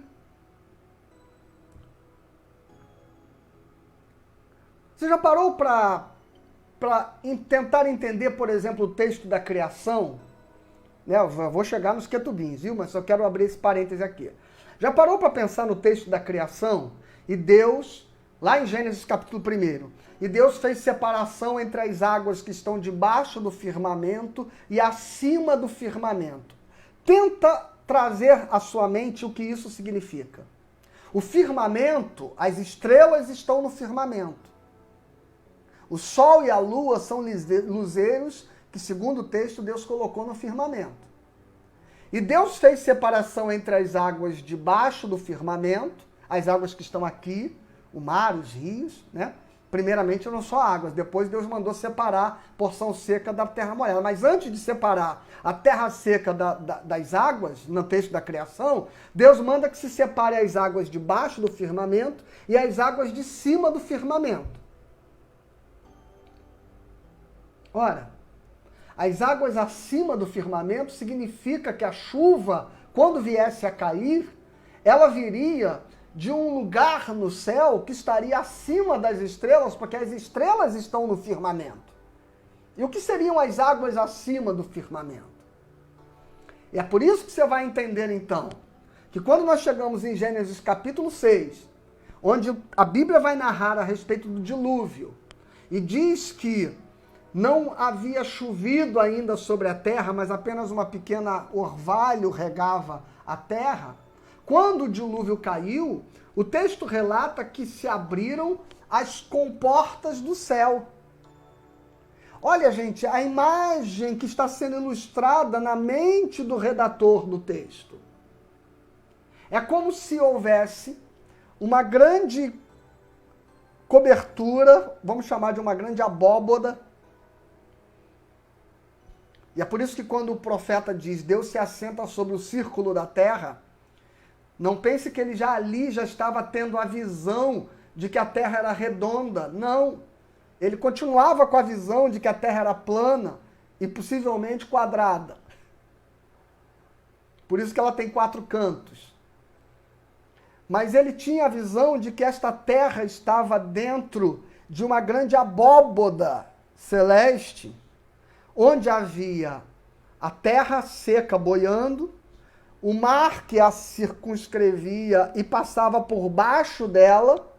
Você já parou para tentar entender, por exemplo, o texto da criação? Né? Eu vou chegar nos quetubins, viu? Mas só quero abrir esse parêntese aqui. Já parou para pensar no texto da criação? E Deus, lá em Gênesis capítulo 1, e Deus fez separação entre as águas que estão debaixo do firmamento e acima do firmamento. Tenta trazer à sua mente o que isso significa. O firmamento, as estrelas estão no firmamento. O sol e a lua são luzeiros que, segundo o texto, Deus colocou no firmamento. E Deus fez separação entre as águas debaixo do firmamento, as águas que estão aqui, o mar, os rios, né? Primeiramente eram só águas, depois Deus mandou separar a porção seca da terra molhada. Mas antes de separar a terra seca das águas, no texto da criação, Deus manda que se separe as águas debaixo do firmamento e as águas de cima do firmamento. Ora, as águas acima do firmamento significa que a chuva, quando viesse a cair, ela viria de um lugar no céu que estaria acima das estrelas, porque as estrelas estão no firmamento. E o que seriam as águas acima do firmamento? E é por isso que você vai entender, então, que quando nós chegamos em Gênesis capítulo 6, onde a Bíblia vai narrar a respeito do dilúvio, e diz que não havia chovido ainda sobre a terra, mas apenas uma pequena orvalho regava a terra. Quando o dilúvio caiu, o texto relata que se abriram as comportas do céu. Olha, gente, a imagem que está sendo ilustrada na mente do redator do texto. É como se houvesse uma grande cobertura, vamos chamar de uma grande abóboda. E é por isso que quando o profeta diz, Deus se assenta sobre o círculo da terra, não pense que ele já estava tendo a visão de que a terra era redonda. Não. Ele continuava com a visão de que a terra era plana e possivelmente quadrada. Por isso que ela tem 4 cantos. Mas ele tinha a visão de que esta terra estava dentro de uma grande abóboda celeste, onde havia a terra seca boiando, o mar que a circunscrevia e passava por baixo dela.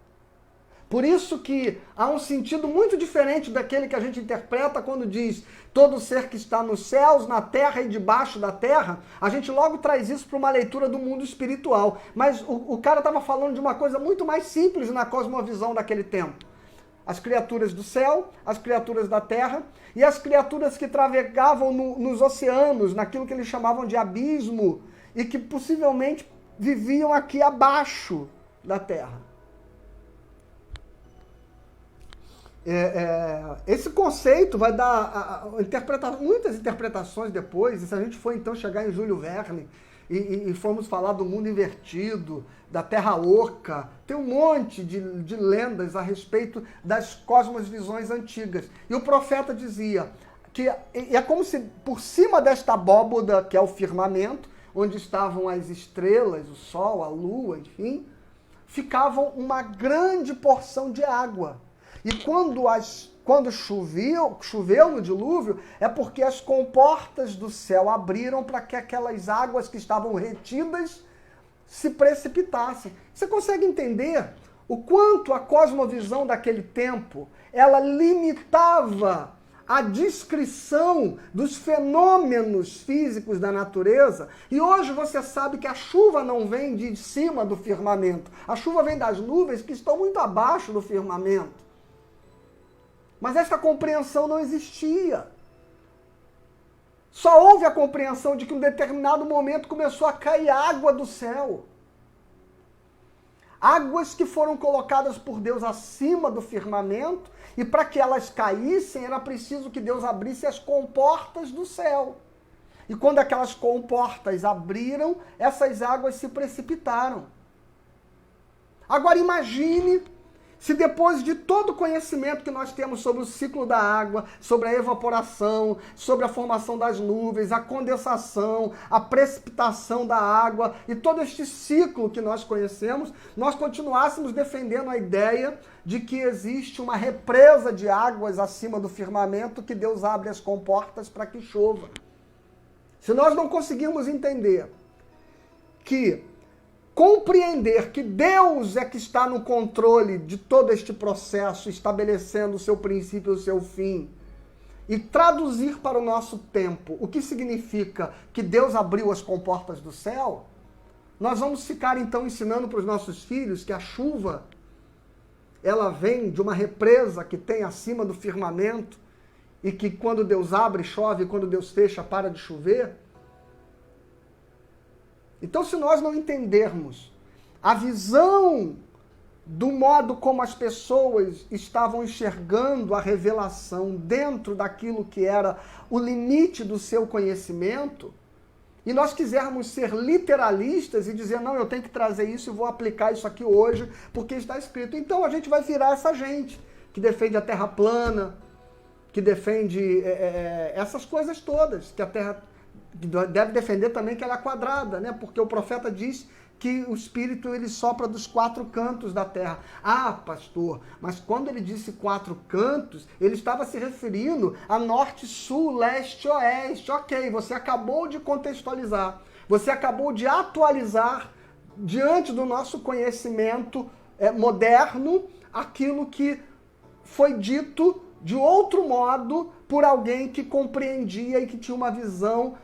Por isso que há um sentido muito diferente daquele que a gente interpreta quando diz todo ser que está nos céus, na terra e debaixo da terra. A gente logo traz isso para uma leitura do mundo espiritual. Mas o cara estava falando de uma coisa muito mais simples na cosmovisão daquele tempo. As criaturas do céu, as criaturas da terra e as criaturas que travegavam nos oceanos, naquilo que eles chamavam de abismo e que possivelmente viviam aqui abaixo da terra. Esse conceito vai dar muitas interpretações depois, e se a gente for então chegar em Júlio Verne e formos falar do mundo invertido, da terra oca, tem um monte de lendas a respeito das cosmovisões antigas. E o profeta dizia que é como se por cima desta abóboda, que é o firmamento, onde estavam as estrelas, o sol, a lua, enfim, ficavam uma grande porção de água. E quando choveu no dilúvio, é porque as comportas do céu abriram para que aquelas águas que estavam retidas se precipitassem. Você consegue entender o quanto a cosmovisão daquele tempo, ela limitava a descrição dos fenômenos físicos da natureza? E hoje você sabe que a chuva não vem de cima do firmamento. A chuva vem das nuvens que estão muito abaixo do firmamento. Mas essa compreensão não existia. Só houve a compreensão de que em um determinado momento começou a cair água do céu. Águas que foram colocadas por Deus acima do firmamento, e para que elas caíssem era preciso que Deus abrisse as comportas do céu. E quando aquelas comportas abriram, essas águas se precipitaram. Agora imagine se depois de todo o conhecimento que nós temos sobre o ciclo da água, sobre a evaporação, sobre a formação das nuvens, a condensação, a precipitação da água e todo este ciclo que nós conhecemos, nós continuássemos defendendo a ideia de que existe uma represa de águas acima do firmamento que Deus abre as comportas para que chova. Se nós não conseguirmos entender que compreender que Deus é que está no controle de todo este processo, estabelecendo o seu princípio e o seu fim, e traduzir para o nosso tempo o que significa que Deus abriu as comportas do céu, nós vamos ficar então ensinando para os nossos filhos que a chuva, ela vem de uma represa que tem acima do firmamento, e que quando Deus abre, chove, e quando Deus fecha, para de chover. Então, se nós não entendermos a visão do modo como as pessoas estavam enxergando a revelação dentro daquilo que era o limite do seu conhecimento, e nós quisermos ser literalistas e dizer, não, eu tenho que trazer isso e vou aplicar isso aqui hoje, porque está escrito. Então a gente vai virar essa gente que defende a terra plana, que defende essas coisas todas, que a terra deve defender também que ela é quadrada, né? Porque o profeta diz que o Espírito ele sopra dos 4 cantos da terra. Ah, pastor, mas quando ele disse 4 cantos, ele estava se referindo a norte, sul, leste, oeste. Ok, você acabou de contextualizar, você acabou de atualizar diante do nosso conhecimento moderno aquilo que foi dito de outro modo por alguém que compreendia e que tinha uma visão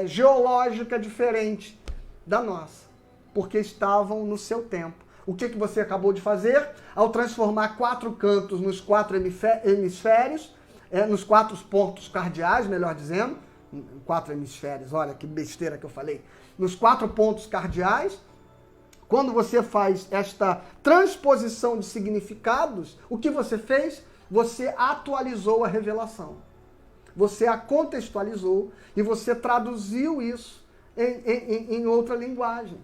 geológica diferente da nossa, porque estavam no seu tempo. O que você acabou de fazer? Ao transformar 4 cantos nos 4 hemisférios, nos 4 pontos cardeais, melhor dizendo, 4 hemisférios, olha que besteira que eu falei, nos 4 pontos cardeais, quando você faz esta transposição de significados, o que você fez? Você atualizou a revelação. Você a contextualizou e você traduziu isso em outra linguagem.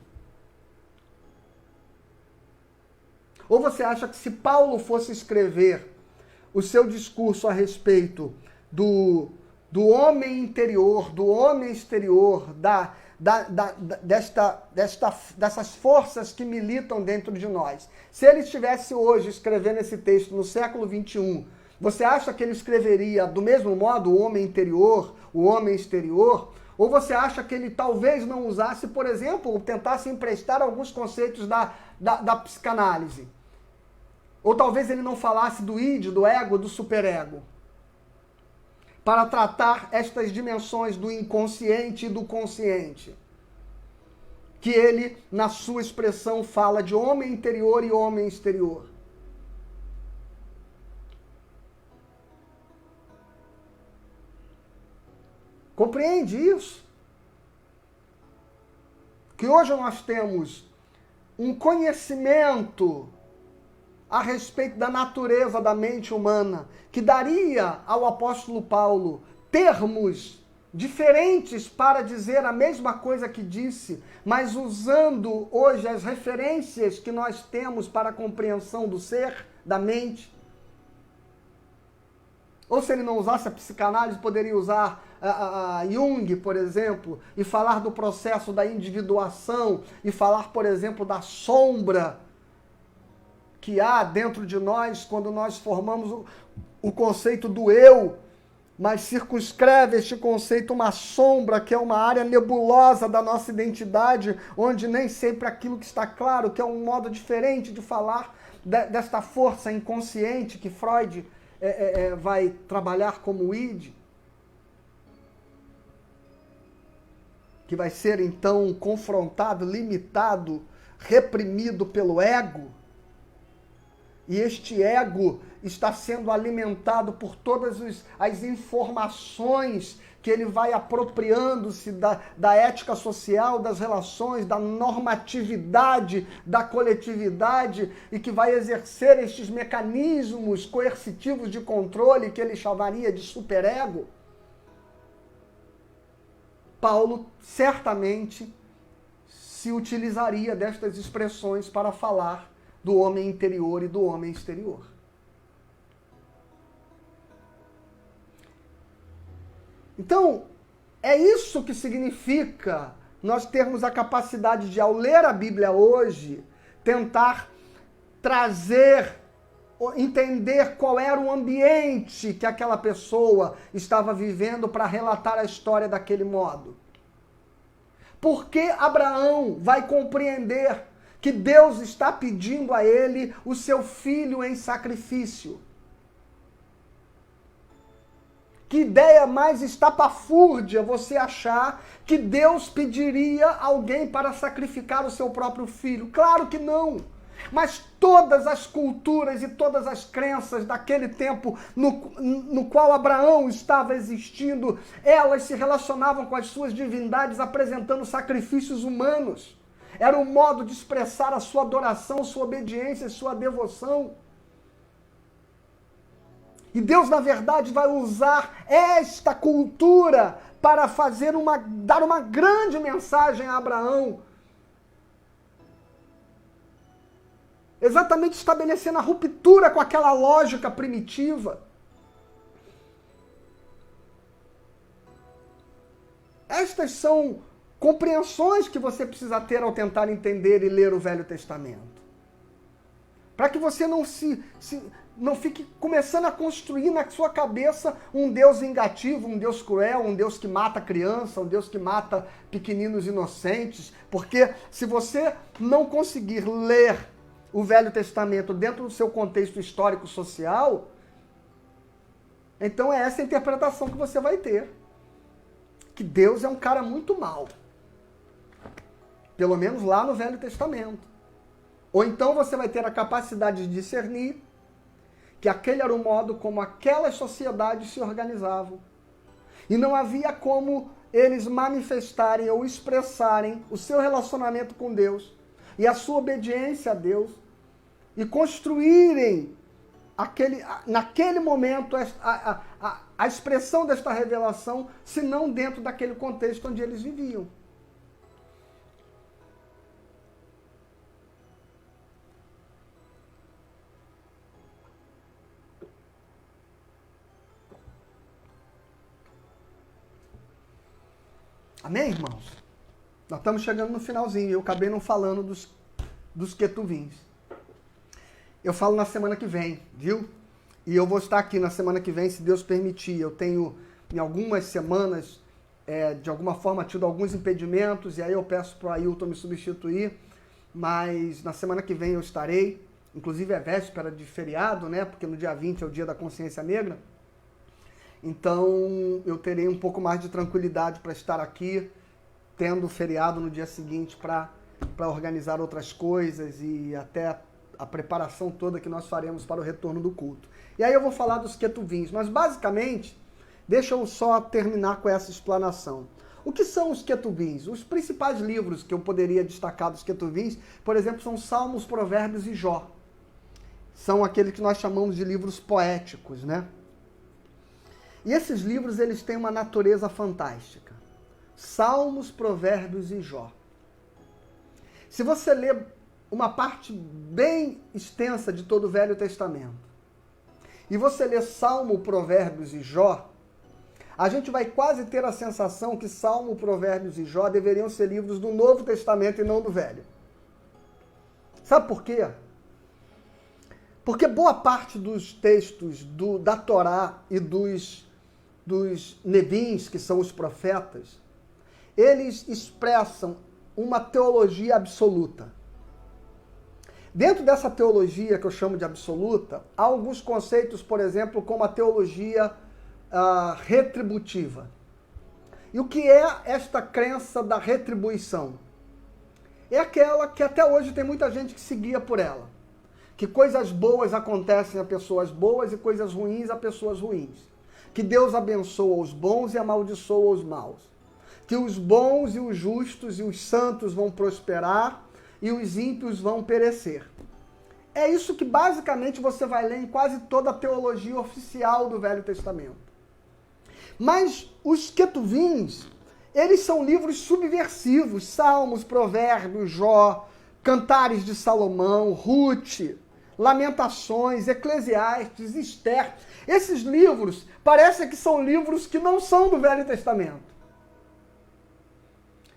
Ou você acha que se Paulo fosse escrever o seu discurso a respeito do homem interior, do homem exterior, dessas forças que militam dentro de nós, se ele estivesse hoje escrevendo esse texto no século XXI, você acha que ele escreveria do mesmo modo o homem interior, o homem exterior? Ou você acha que ele talvez não usasse, por exemplo, ou tentasse emprestar alguns conceitos da psicanálise? Ou talvez ele não falasse do id, do ego, do superego, para tratar estas dimensões do inconsciente e do consciente, que ele, na sua expressão, fala de homem interior e homem exterior. Compreende isso? Que hoje nós temos um conhecimento a respeito da natureza da mente humana, que daria ao apóstolo Paulo termos diferentes para dizer a mesma coisa que disse, mas usando hoje as referências que nós temos para a compreensão do ser, da mente. Ou se ele não usasse a psicanálise, poderia usar a Jung, por exemplo, e falar do processo da individuação, e falar, por exemplo, da sombra que há dentro de nós quando nós formamos o conceito do eu, mas circunscreve este conceito uma sombra, que é uma área nebulosa da nossa identidade, onde nem sempre aquilo que está claro, que é um modo diferente de falar desta força inconsciente que Freud vai trabalhar como id, que vai ser então confrontado, limitado, reprimido pelo ego. E este ego está sendo alimentado por todas as informações que ele vai apropriando-se da ética social, das relações, da normatividade, da coletividade, e que vai exercer estes mecanismos coercitivos de controle que ele chamaria de superego. Paulo certamente se utilizaria destas expressões para falar do homem interior e do homem exterior. Então, é isso que significa nós termos a capacidade de, ao ler a Bíblia hoje, tentar trazer, entender qual era o ambiente que aquela pessoa estava vivendo para relatar a história daquele modo. Por que Abraão vai compreender que Deus está pedindo a ele o seu filho em sacrifício? Que ideia mais estapafúrdia você achar que Deus pediria alguém para sacrificar o seu próprio filho? Claro que não! Mas todas as culturas e todas as crenças daquele tempo no qual Abraão estava existindo, elas se relacionavam com as suas divindades apresentando sacrifícios humanos. Era um modo de expressar a sua adoração, sua obediência, sua devoção. E Deus, na verdade, vai usar esta cultura para dar uma grande mensagem a Abraão. Exatamente estabelecendo a ruptura com aquela lógica primitiva. Estas são compreensões que você precisa ter ao tentar entender e ler o Velho Testamento. Para que você não fique começando a construir na sua cabeça um Deus vingativo, um Deus cruel, um Deus que mata criança, um Deus que mata pequeninos inocentes. Porque se você não conseguir ler o Velho Testamento dentro do seu contexto histórico-social, então é essa a interpretação que você vai ter. Que Deus é um cara muito mau. Pelo menos lá no Velho Testamento. Ou então você vai ter a capacidade de discernir que aquele era o modo como aquelas sociedades se organizavam. E não havia como eles manifestarem ou expressarem o seu relacionamento com Deus e a sua obediência a Deus e construírem naquele momento a expressão desta revelação, se não dentro daquele contexto onde eles viviam. Amém, irmãos? Nós estamos chegando no finalzinho. Eu acabei não falando dos quetuvins. Eu falo na semana que vem, viu? E eu vou estar aqui na semana que vem, se Deus permitir. Eu tenho, em algumas semanas, de alguma forma, tido alguns impedimentos, e aí eu peço para o Ailton me substituir, mas na semana que vem eu estarei. Inclusive é véspera de feriado, né? Porque no dia 20 é o dia da consciência negra. Então eu terei um pouco mais de tranquilidade para estar aqui, tendo feriado no dia seguinte para organizar outras coisas e até a preparação toda que nós faremos para o retorno do culto. E aí eu vou falar dos quetuvins, mas basicamente, deixa eu só terminar com essa explanação. O que são os quetuvins? Os principais livros que eu poderia destacar dos quetuvins, por exemplo, são Salmos, Provérbios e Jó. São aqueles que nós chamamos de livros poéticos, né? E esses livros, eles têm uma natureza fantástica. Salmos, Provérbios e Jó. Se você ler uma parte bem extensa de todo o Velho Testamento, e você ler Salmo, Provérbios e Jó, a gente vai quase ter a sensação que Salmo, Provérbios e Jó deveriam ser livros do Novo Testamento e não do Velho. Sabe por quê? Porque boa parte dos textos da Torá e dos nebins, que são os profetas, eles expressam uma teologia absoluta. Dentro dessa teologia que eu chamo de absoluta, há alguns conceitos, por exemplo, como a teologia retributiva. E o que é esta crença da retribuição? É aquela que até hoje tem muita gente que se guia por ela. Que coisas boas acontecem a pessoas boas e coisas ruins a pessoas ruins. Que Deus abençoa os bons e amaldiçoa os maus. Que os bons e os justos e os santos vão prosperar e os ímpios vão perecer. É isso que basicamente você vai ler em quase toda a teologia oficial do Velho Testamento. Mas os quetuvins, eles são livros subversivos. Salmos, Provérbios, Jó, Cantares de Salomão, Ruth, Lamentações, Eclesiastes, Esther. Esses livros parecem que são livros que não são do Velho Testamento.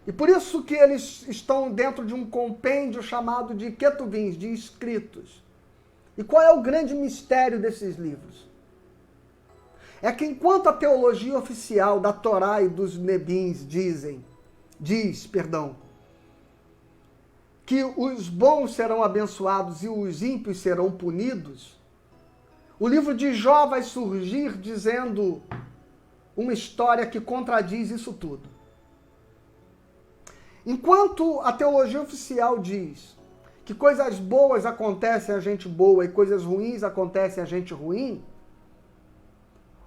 E por isso que eles estão dentro de um compêndio chamado de quetuvins, de escritos. E qual é o grande mistério desses livros? É que enquanto a teologia oficial da Torá e dos nebins diz que os bons serão abençoados e os ímpios serão punidos, o livro de Jó vai surgir dizendo uma história que contradiz isso tudo. Enquanto a teologia oficial diz que coisas boas acontecem a gente boa e coisas ruins acontecem a gente ruim,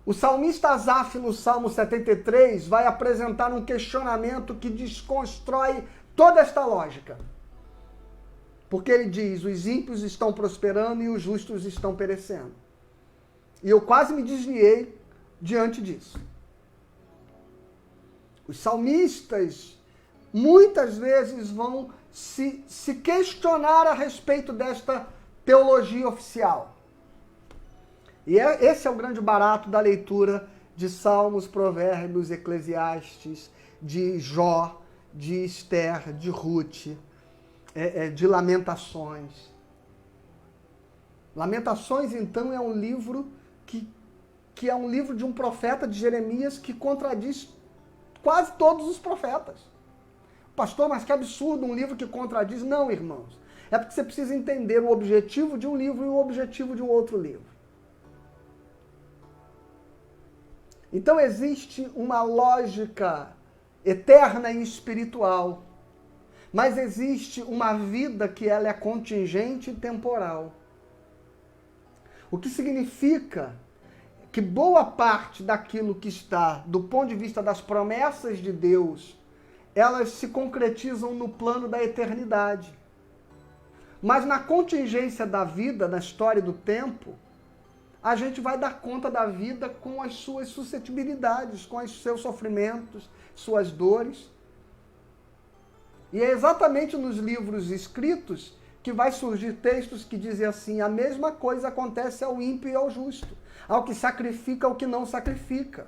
o salmista Asaf, no Salmo 73, vai apresentar um questionamento que desconstrói toda esta lógica. Porque ele diz, os ímpios estão prosperando e os justos estão perecendo. E eu quase me desviei diante disso. Os salmistas muitas vezes vão se questionar a respeito desta teologia oficial. E esse é o grande barato da leitura de Salmos, Provérbios, Eclesiastes, de Jó, de Esther, de Ruth, de Lamentações. Lamentações, então, é um livro que é um livro de um profeta de Jeremias que contradiz quase todos os profetas. Pastor, mas que absurdo, um livro que contradiz. Não, irmãos. É porque você precisa entender o objetivo de um livro e o objetivo de um outro livro. Então existe uma lógica eterna e espiritual, mas existe uma vida que ela é contingente e temporal. O que significa que boa parte daquilo que está, do ponto de vista das promessas de Deus, elas se concretizam no plano da eternidade. Mas na contingência da vida, na história do tempo, a gente vai dar conta da vida com as suas suscetibilidades, com os seus sofrimentos, suas dores. E é exatamente nos livros escritos que vai surgir textos que dizem assim: a mesma coisa acontece ao ímpio e ao justo, ao que sacrifica, ao que não sacrifica.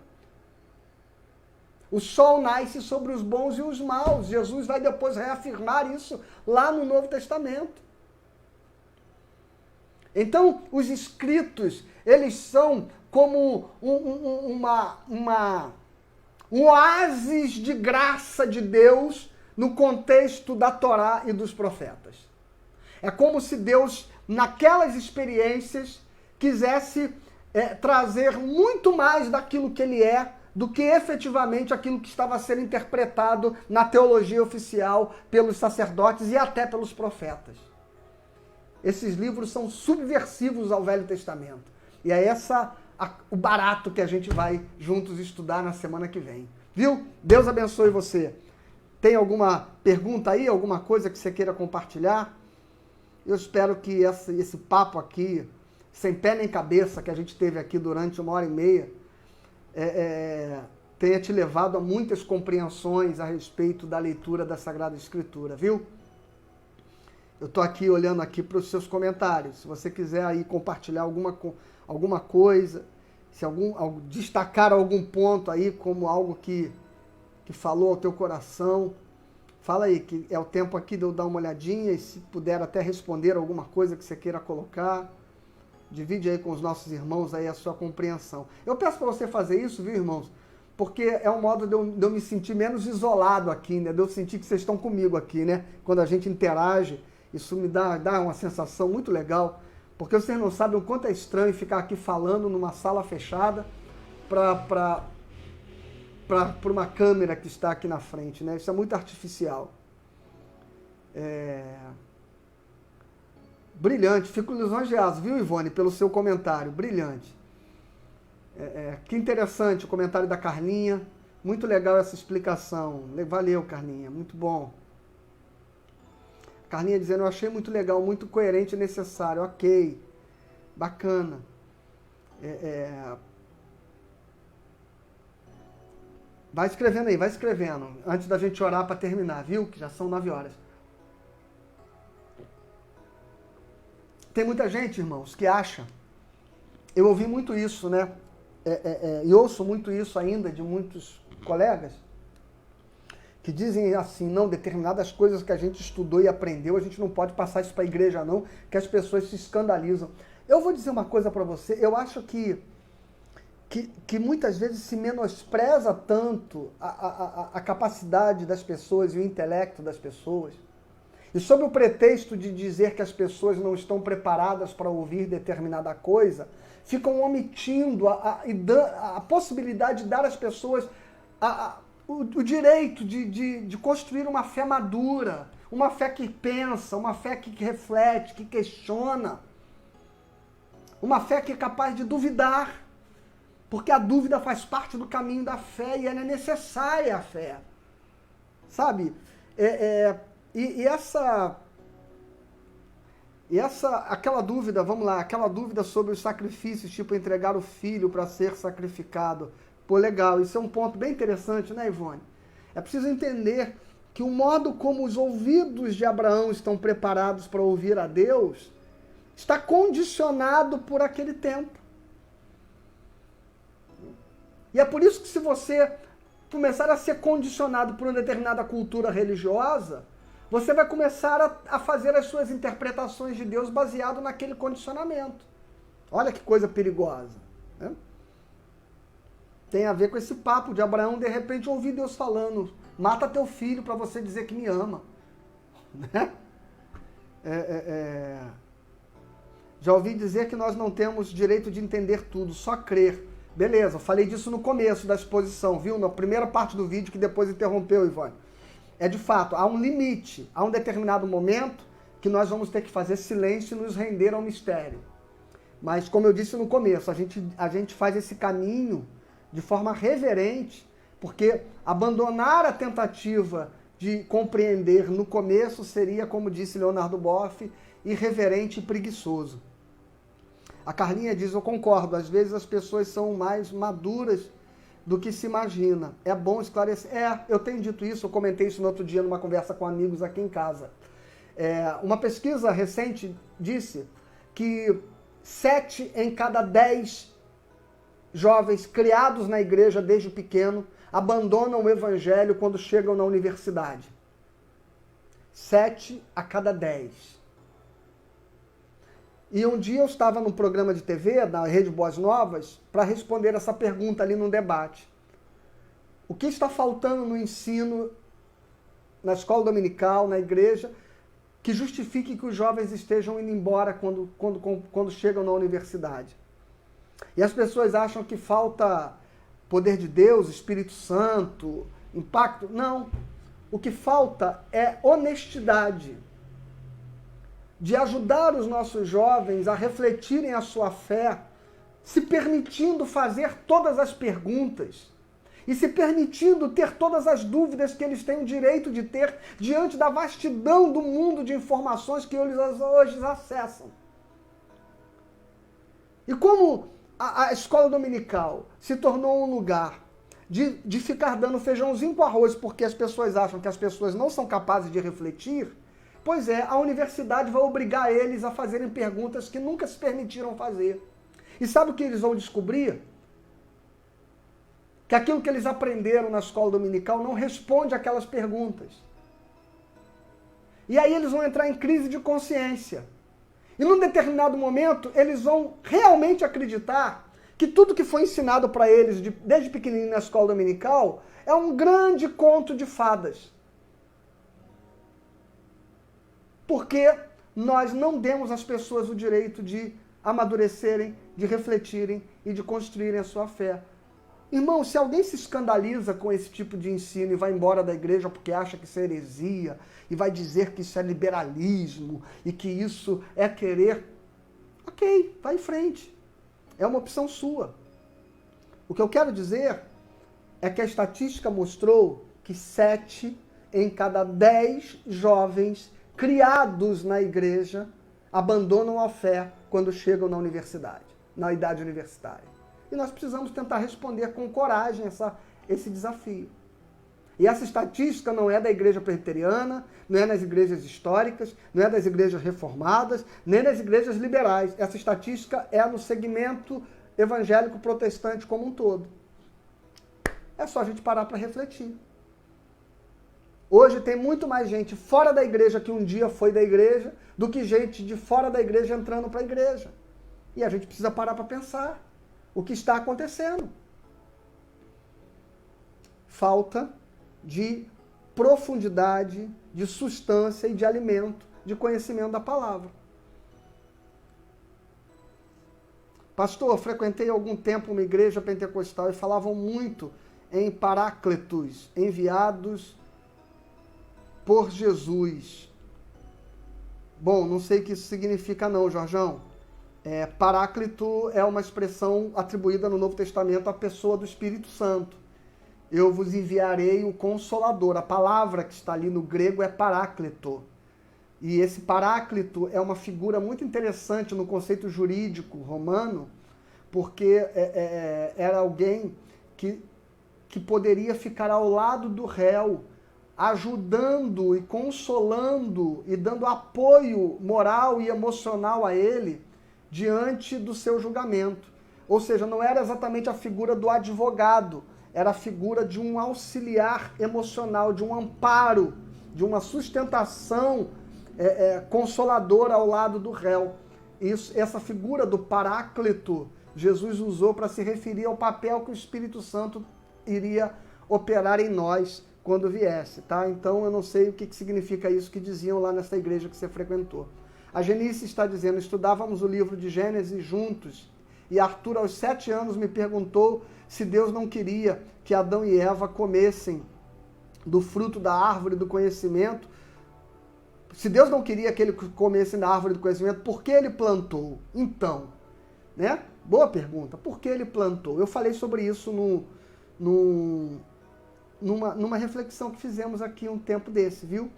O sol nasce sobre os bons e os maus. Jesus vai depois reafirmar isso lá no Novo Testamento. Então, os escritos, eles são como um oásis de graça de Deus no contexto da Torá e dos profetas. É como se Deus, naquelas experiências, quisesse trazer muito mais daquilo que ele é, do que efetivamente aquilo que estava sendo interpretado na teologia oficial pelos sacerdotes e até pelos profetas. Esses livros são subversivos ao Velho Testamento. E é o barato que a gente vai juntos estudar na semana que vem. Viu? Deus abençoe você. Tem alguma pergunta aí? Alguma coisa que você queira compartilhar? Eu espero que esse papo aqui, sem pé nem cabeça, que a gente teve aqui durante 1h30, tenha te levado a muitas compreensões a respeito da leitura da Sagrada Escritura, viu? Eu estou aqui olhando aqui para os seus comentários. Se você quiser aí compartilhar alguma coisa, se destacar algum ponto aí como algo que falou ao teu coração, fala aí, que é o tempo aqui de eu dar uma olhadinha e se puder até responder alguma coisa que você queira colocar. Divide aí com os nossos irmãos aí a sua compreensão. Eu peço para você fazer isso, viu, irmãos? Porque é um modo de eu me sentir menos isolado aqui, né? De eu sentir que vocês estão comigo aqui, né? Quando a gente interage, isso me dá uma sensação muito legal, porque vocês não sabem o quanto é estranho ficar aqui falando numa sala fechada para uma câmera que está aqui na frente, né? Isso é muito artificial. Brilhante, fico lisonjeado, viu, Ivone, pelo seu comentário, brilhante. Que interessante o comentário da Carlinha, muito legal essa explicação, valeu, Carlinha, muito bom. Carlinha dizendo, eu achei muito legal, muito coerente e necessário, ok, bacana. Vai escrevendo aí, vai escrevendo, antes da gente orar para terminar, viu, que já são 9 horas. Tem muita gente, irmãos, que acha, eu ouvi muito isso, né, e ouço muito isso ainda de muitos colegas, que dizem assim, não, determinadas coisas que a gente estudou e aprendeu, a gente não pode passar isso para a igreja não, que as pessoas se escandalizam. Eu vou dizer uma coisa para você, eu acho que muitas vezes se menospreza tanto a capacidade das pessoas e o intelecto das pessoas, e sob o pretexto de dizer que as pessoas não estão preparadas para ouvir determinada coisa, ficam omitindo a possibilidade de dar às pessoas o direito de construir uma fé madura, uma fé que pensa, uma fé que reflete, que questiona, uma fé que é capaz de duvidar, porque a dúvida faz parte do caminho da fé e ela é necessária a fé, sabe? Aquela dúvida, vamos lá, aquela dúvida sobre os sacrifícios, tipo entregar o filho para ser sacrificado. Pô, legal, isso é um ponto bem interessante, né, Ivone? É preciso entender que o modo como os ouvidos de Abraão estão preparados para ouvir a Deus está condicionado por aquele tempo. E é por isso que se você começar a ser condicionado por uma determinada cultura religiosa, você vai começar a fazer as suas interpretações de Deus baseado naquele condicionamento. Olha que coisa perigosa, né? Tem a ver com esse papo de Abraão, de repente, ouvir Deus falando, mata teu filho para você dizer que me ama. Né? Já ouvi dizer que nós não temos direito de entender tudo, só crer. Beleza, eu falei disso no começo da exposição, viu? Na primeira parte do vídeo que depois interrompeu, Ivone. De fato, há um limite, há um determinado momento que nós vamos ter que fazer silêncio e nos render ao mistério. Mas, como eu disse no começo, a gente faz esse caminho de forma reverente, porque abandonar a tentativa de compreender no começo seria, como disse Leonardo Boff, irreverente e preguiçoso. A Carlinha diz, eu concordo, às vezes as pessoas são mais maduras do que se imagina. É bom esclarecer. Eu tenho dito isso, eu comentei isso no outro dia numa conversa com amigos aqui em casa. Uma pesquisa recente disse que 7 em cada 10 jovens criados na igreja desde pequeno abandonam o evangelho quando chegam na universidade. 7 a cada 10. E um dia eu estava num programa de TV, da Rede Boas Novas, para responder essa pergunta ali num debate. O que está faltando no ensino, na escola dominical, na igreja, que justifique que os jovens estejam indo embora quando chegam na universidade? E as pessoas acham que falta poder de Deus, Espírito Santo, impacto. Não. O que falta é honestidade. De ajudar os nossos jovens a refletirem a sua fé, se permitindo fazer todas as perguntas e se permitindo ter todas as dúvidas que eles têm o direito de ter diante da vastidão do mundo de informações que eles hoje acessam. E como a escola dominical se tornou um lugar de ficar dando feijãozinho com arroz porque as pessoas acham que as pessoas não são capazes de refletir, pois a universidade vai obrigar eles a fazerem perguntas que nunca se permitiram fazer. E sabe o que eles vão descobrir? Que aquilo que eles aprenderam na escola dominical não responde àquelas perguntas. E aí eles vão entrar em crise de consciência. E num determinado momento, eles vão realmente acreditar que tudo que foi ensinado para eles desde pequenininho na escola dominical é um grande conto de fadas. Porque nós não demos às pessoas o direito de amadurecerem, de refletirem e de construírem a sua fé. Irmão, se alguém se escandaliza com esse tipo de ensino e vai embora da igreja porque acha que isso é heresia, e vai dizer que isso é liberalismo, e que isso é querer, ok, vai em frente. É uma opção sua. O que eu quero dizer é que a estatística mostrou que 7 em cada 10 jovens criados na igreja abandonam a fé quando chegam na universidade, na idade universitária. E nós precisamos tentar responder com coragem esse desafio. E essa estatística não é da igreja presbiteriana, não é nas igrejas históricas, não é das igrejas reformadas, nem das igrejas liberais. Essa estatística é no segmento evangélico protestante como um todo. É só a gente parar para refletir. Hoje tem muito mais gente fora da igreja que um dia foi da igreja do que gente de fora da igreja entrando para a igreja. E a gente precisa parar para pensar o que está acontecendo. Falta de profundidade, de substância e de alimento, de conhecimento da palavra. Pastor, eu frequentei há algum tempo uma igreja pentecostal e falavam muito em paráclitos, enviados por Jesus. Bom, não sei o que isso significa não, Jorjão. Paráclito é uma expressão atribuída no Novo Testamento à pessoa do Espírito Santo. Eu vos enviarei o Consolador. A palavra que está ali no grego é paráclito. E esse paráclito é uma figura muito interessante no conceito jurídico romano, porque era alguém que poderia ficar ao lado do réu, ajudando e consolando e dando apoio moral e emocional a ele diante do seu julgamento. Ou seja, não era exatamente a figura do advogado, era a figura de um auxiliar emocional, de um amparo, de uma sustentação consoladora ao lado do réu. Essa figura do paráclito, Jesus usou para se referir ao papel que o Espírito Santo iria operar em nós quando viesse, tá? Então eu não sei o que significa isso que diziam lá nessa igreja que você frequentou. A Genice está dizendo, estudávamos o livro de Gênesis juntos, e Arthur aos 7 anos me perguntou se Deus não queria que Adão e Eva comessem do fruto da árvore do conhecimento. Se Deus não queria que ele comesse da árvore do conhecimento, por que ele plantou? Então, né? Boa pergunta. Por que ele plantou? Eu falei sobre isso numa reflexão que fizemos aqui um tempo desse, viu?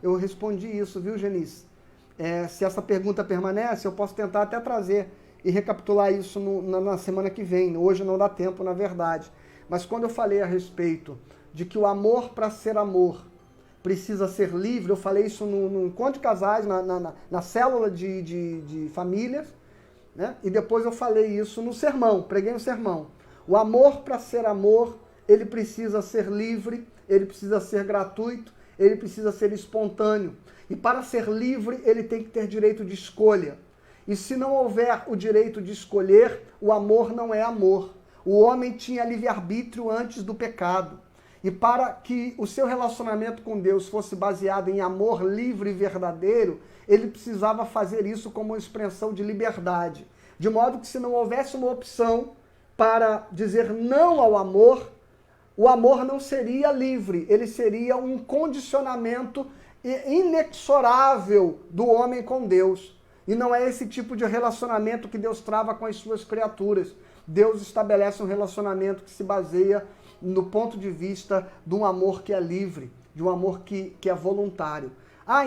Eu respondi isso, viu, Genice? Se essa pergunta permanece, eu posso tentar até trazer e recapitular isso na semana que vem. Hoje não dá tempo, na verdade. Mas quando eu falei a respeito de que o amor para ser amor precisa ser livre, eu falei isso no encontro de casais, na célula de famílias, né? E depois eu falei isso no sermão, preguei no sermão. O amor para ser amor, ele precisa ser livre, ele precisa ser gratuito, ele precisa ser espontâneo. E para ser livre, ele tem que ter direito de escolha. E se não houver o direito de escolher, o amor não é amor. O homem tinha livre-arbítrio antes do pecado. E para que o seu relacionamento com Deus fosse baseado em amor livre e verdadeiro, ele precisava fazer isso como uma expressão de liberdade. De modo que se não houvesse uma opção para dizer não ao amor, o amor não seria livre, ele seria um condicionamento inexorável do homem com Deus. E não é esse tipo de relacionamento que Deus trava com as suas criaturas. Deus estabelece um relacionamento que se baseia no ponto de vista de um amor que é livre, de um amor que é voluntário.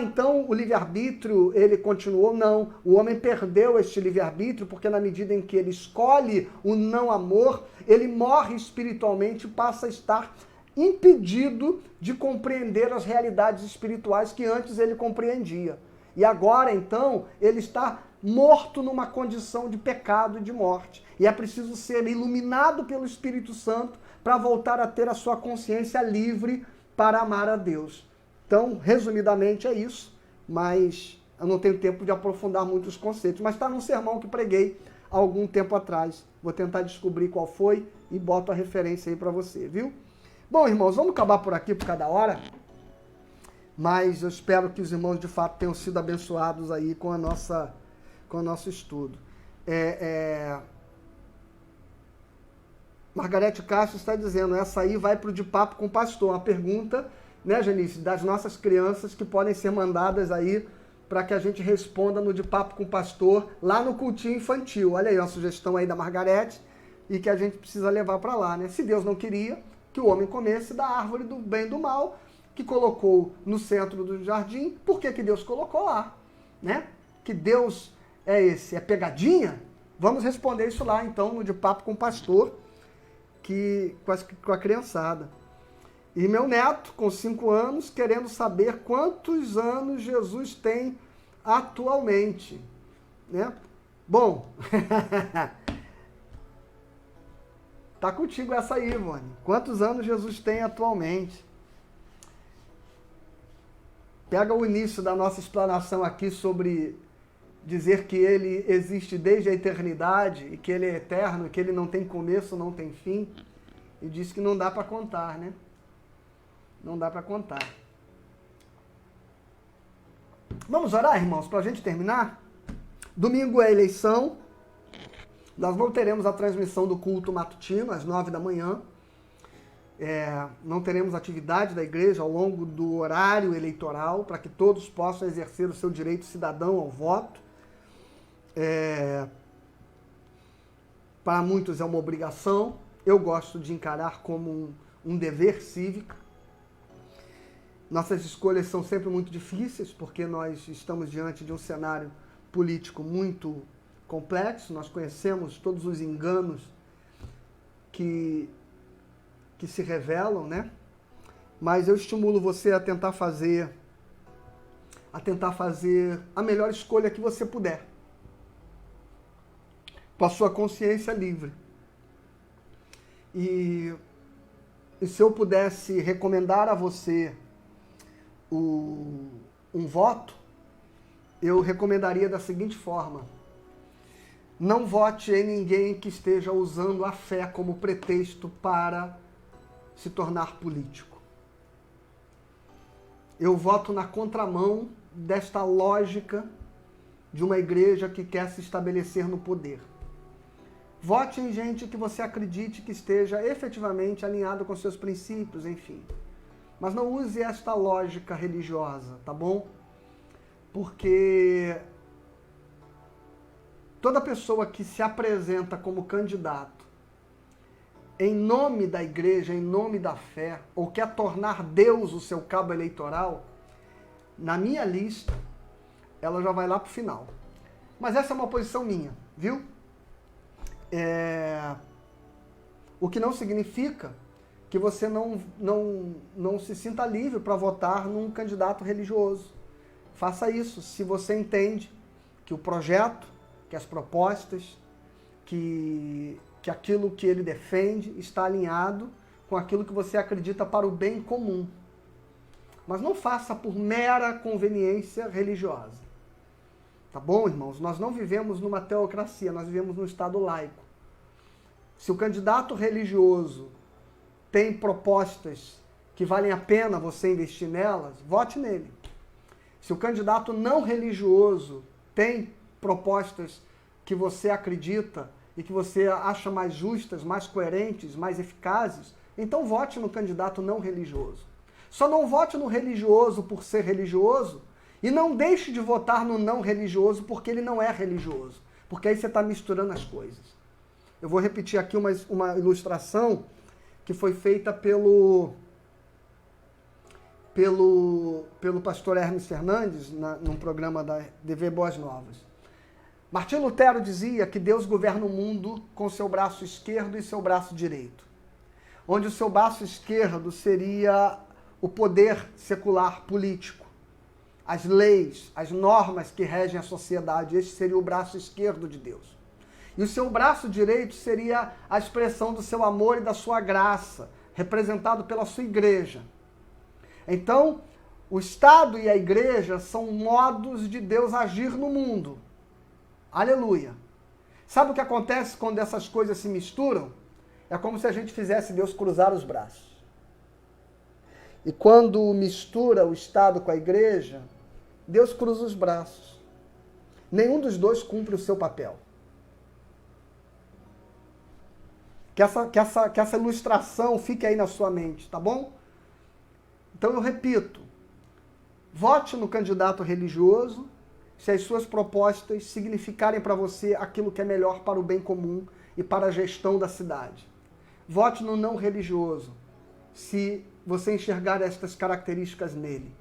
Então o livre-arbítrio, ele continuou? Não. O homem perdeu este livre-arbítrio porque na medida em que ele escolhe o não-amor, ele morre espiritualmente e passa a estar impedido de compreender as realidades espirituais que antes ele compreendia. E agora, então, ele está morto numa condição de pecado e de morte. E é preciso ser iluminado pelo Espírito Santo para voltar a ter a sua consciência livre para amar a Deus. Então, resumidamente é isso, mas eu não tenho tempo de aprofundar muitos conceitos. Mas está num sermão que preguei há algum tempo atrás. Vou tentar descobrir qual foi e boto a referência aí para você, viu? Bom, irmãos, vamos acabar por aqui por cada hora. Mas eu espero que os irmãos de fato tenham sido abençoados aí com o nosso estudo. Margarete Castro está dizendo, essa aí vai para o De Papo com o Pastor. Uma pergunta, né, Janice, das nossas crianças que podem ser mandadas aí para que a gente responda no De Papo com o Pastor lá no cultinho infantil. Olha aí uma sugestão aí da Margarete e que a gente precisa levar para lá, né? Se Deus não queria que o homem comesse da árvore do bem e do mal, que colocou no centro do jardim, por que que Deus colocou lá? Né? Que Deus é esse? É pegadinha? Vamos responder isso lá, então, no De Papo com o Pastor, com a criançada. E meu neto, com 5 anos, querendo saber quantos anos Jesus tem atualmente. Né? Bom, tá contigo essa aí, Ivone. Quantos anos Jesus tem atualmente? Pega o início da nossa explanação aqui sobre dizer que ele existe desde a eternidade e que ele é eterno, que ele não tem começo, não tem fim. E diz que não dá para contar, né? Não dá para contar. Vamos orar, irmãos, para a gente terminar? Domingo é eleição. Nós não teremos a transmissão do culto matutino às 9 da manhã. Não teremos atividade da igreja ao longo do horário eleitoral, para que todos possam exercer o seu direito cidadão ao voto. Para muitos é uma obrigação, eu gosto de encarar como um dever cívico. Nossas escolhas são sempre muito difíceis, porque nós estamos diante de um cenário político muito complexo, nós conhecemos todos os enganos que se revelam, né? Mas eu estimulo você a tentar fazer a melhor escolha que você puder, com a sua consciência livre. E se eu pudesse recomendar a você um voto, eu recomendaria da seguinte forma: não vote em ninguém que esteja usando a fé como pretexto para se tornar político. Eu voto na contramão desta lógica de uma igreja que quer se estabelecer no poder. Vote em gente que você acredite que esteja efetivamente alinhado com seus princípios, enfim. Mas não use esta lógica religiosa, tá bom? Porque toda pessoa que se apresenta como candidato em nome da igreja, em nome da fé, ou quer tornar Deus o seu cabo eleitoral, na minha lista, ela já vai lá pro final. Mas essa é uma posição minha, viu? O que não significa que você não se sinta livre para votar num candidato religioso. Faça isso se você entende que o projeto, que as propostas, que aquilo que ele defende está alinhado com aquilo que você acredita para o bem comum. Mas não faça por mera conveniência religiosa. Tá bom, irmãos? Nós não vivemos numa teocracia, nós vivemos num Estado laico. Se o candidato religioso tem propostas que valem a pena você investir nelas, vote nele. Se o candidato não religioso tem propostas que você acredita e que você acha mais justas, mais coerentes, mais eficazes, então vote no candidato não religioso. Só não vote no religioso por ser religioso e não deixe de votar no não religioso porque ele não é religioso. Porque aí você está misturando as coisas. Eu vou repetir aqui uma ilustração que foi feita pelo pastor Hermes Fernandes, num programa da TV Boas Novas. Martim Lutero dizia que Deus governa o mundo com seu braço esquerdo e seu braço direito. Onde o seu braço esquerdo seria o poder secular político, as leis, as normas que regem a sociedade. Este seria o braço esquerdo de Deus. E o seu braço direito seria a expressão do seu amor e da sua graça, representado pela sua igreja. Então, o Estado e a igreja são modos de Deus agir no mundo. Aleluia. Sabe o que acontece quando essas coisas se misturam? É como se a gente fizesse Deus cruzar os braços. E quando mistura o Estado com a igreja, Deus cruza os braços. Nenhum dos dois cumpre o seu papel. Que essa ilustração fique aí na sua mente, tá bom? Então eu repito, vote no candidato religioso se as suas propostas significarem para você aquilo que é melhor para o bem comum e para a gestão da cidade. Vote no não religioso se você enxergar estas características nele.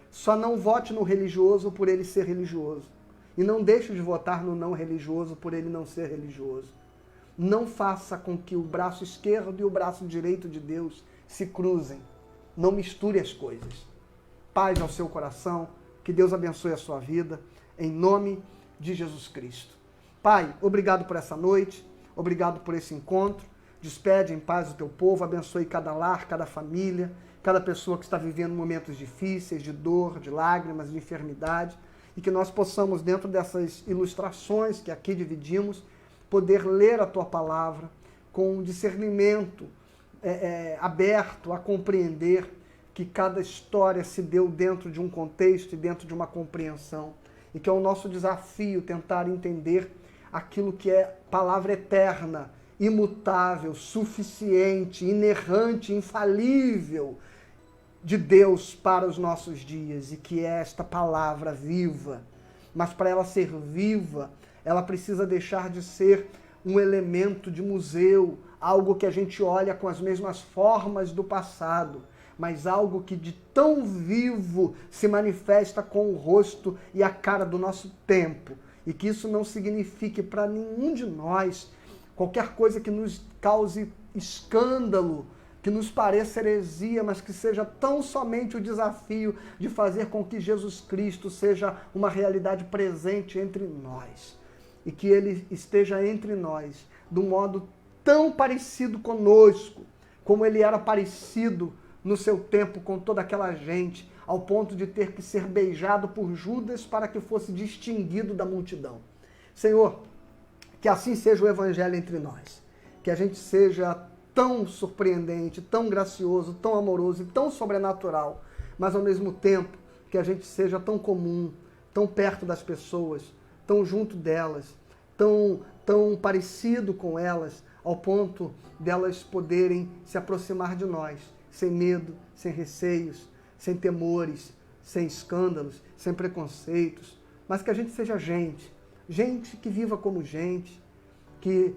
Só não vote no religioso por ele ser religioso. E não deixe de votar no não religioso por ele não ser religioso. Não faça com que o braço esquerdo e o braço direito de Deus se cruzem. Não misture as coisas. Paz ao seu coração, que Deus abençoe a sua vida, em nome de Jesus Cristo. Pai, obrigado por essa noite, obrigado por esse encontro. Despede em paz o teu povo, abençoe cada lar, cada família, cada pessoa que está vivendo momentos difíceis, de dor, de lágrimas, de enfermidade, e que nós possamos, dentro dessas ilustrações que aqui dividimos, poder ler a tua palavra com um discernimento aberto a compreender que cada história se deu dentro de um contexto e dentro de uma compreensão, e que é o nosso desafio tentar entender aquilo que é palavra eterna, imutável, suficiente, inerrante, infalível de Deus para os nossos dias, e que é esta palavra viva. Mas para ela ser viva, ela precisa deixar de ser um elemento de museu, algo que a gente olha com as mesmas formas do passado, mas algo que de tão vivo se manifesta com o rosto e a cara do nosso tempo. E que isso não signifique para nenhum de nós qualquer coisa que nos cause escândalo, que nos pareça heresia, mas que seja tão somente o desafio de fazer com que Jesus Cristo seja uma realidade presente entre nós. E que Ele esteja entre nós de um modo tão parecido conosco, como Ele era parecido no seu tempo com toda aquela gente, ao ponto de ter que ser beijado por Judas para que fosse distinguido da multidão. Senhor, que assim seja o Evangelho entre nós, que a gente seja tão surpreendente, tão gracioso, tão amoroso e tão sobrenatural, mas ao mesmo tempo que a gente seja tão comum, tão perto das pessoas, tão junto delas, tão parecido com elas, ao ponto delas poderem se aproximar de nós, sem medo, sem receios, sem temores, sem escândalos, sem preconceitos, mas que a gente seja gente que viva como gente, que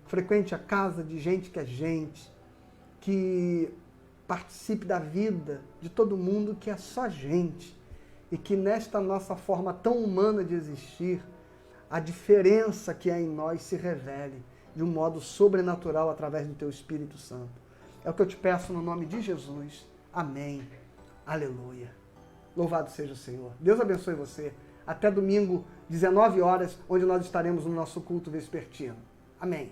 frequente a casa de gente que é gente, que participe da vida de todo mundo que é só gente, e que nesta nossa forma tão humana de existir, a diferença que há em nós se revele de um modo sobrenatural através do Teu Espírito Santo. É o que eu te peço no nome de Jesus. Amém. Aleluia. Louvado seja o Senhor. Deus abençoe você. Até domingo, 19 horas, onde nós estaremos no nosso culto vespertino. Amém.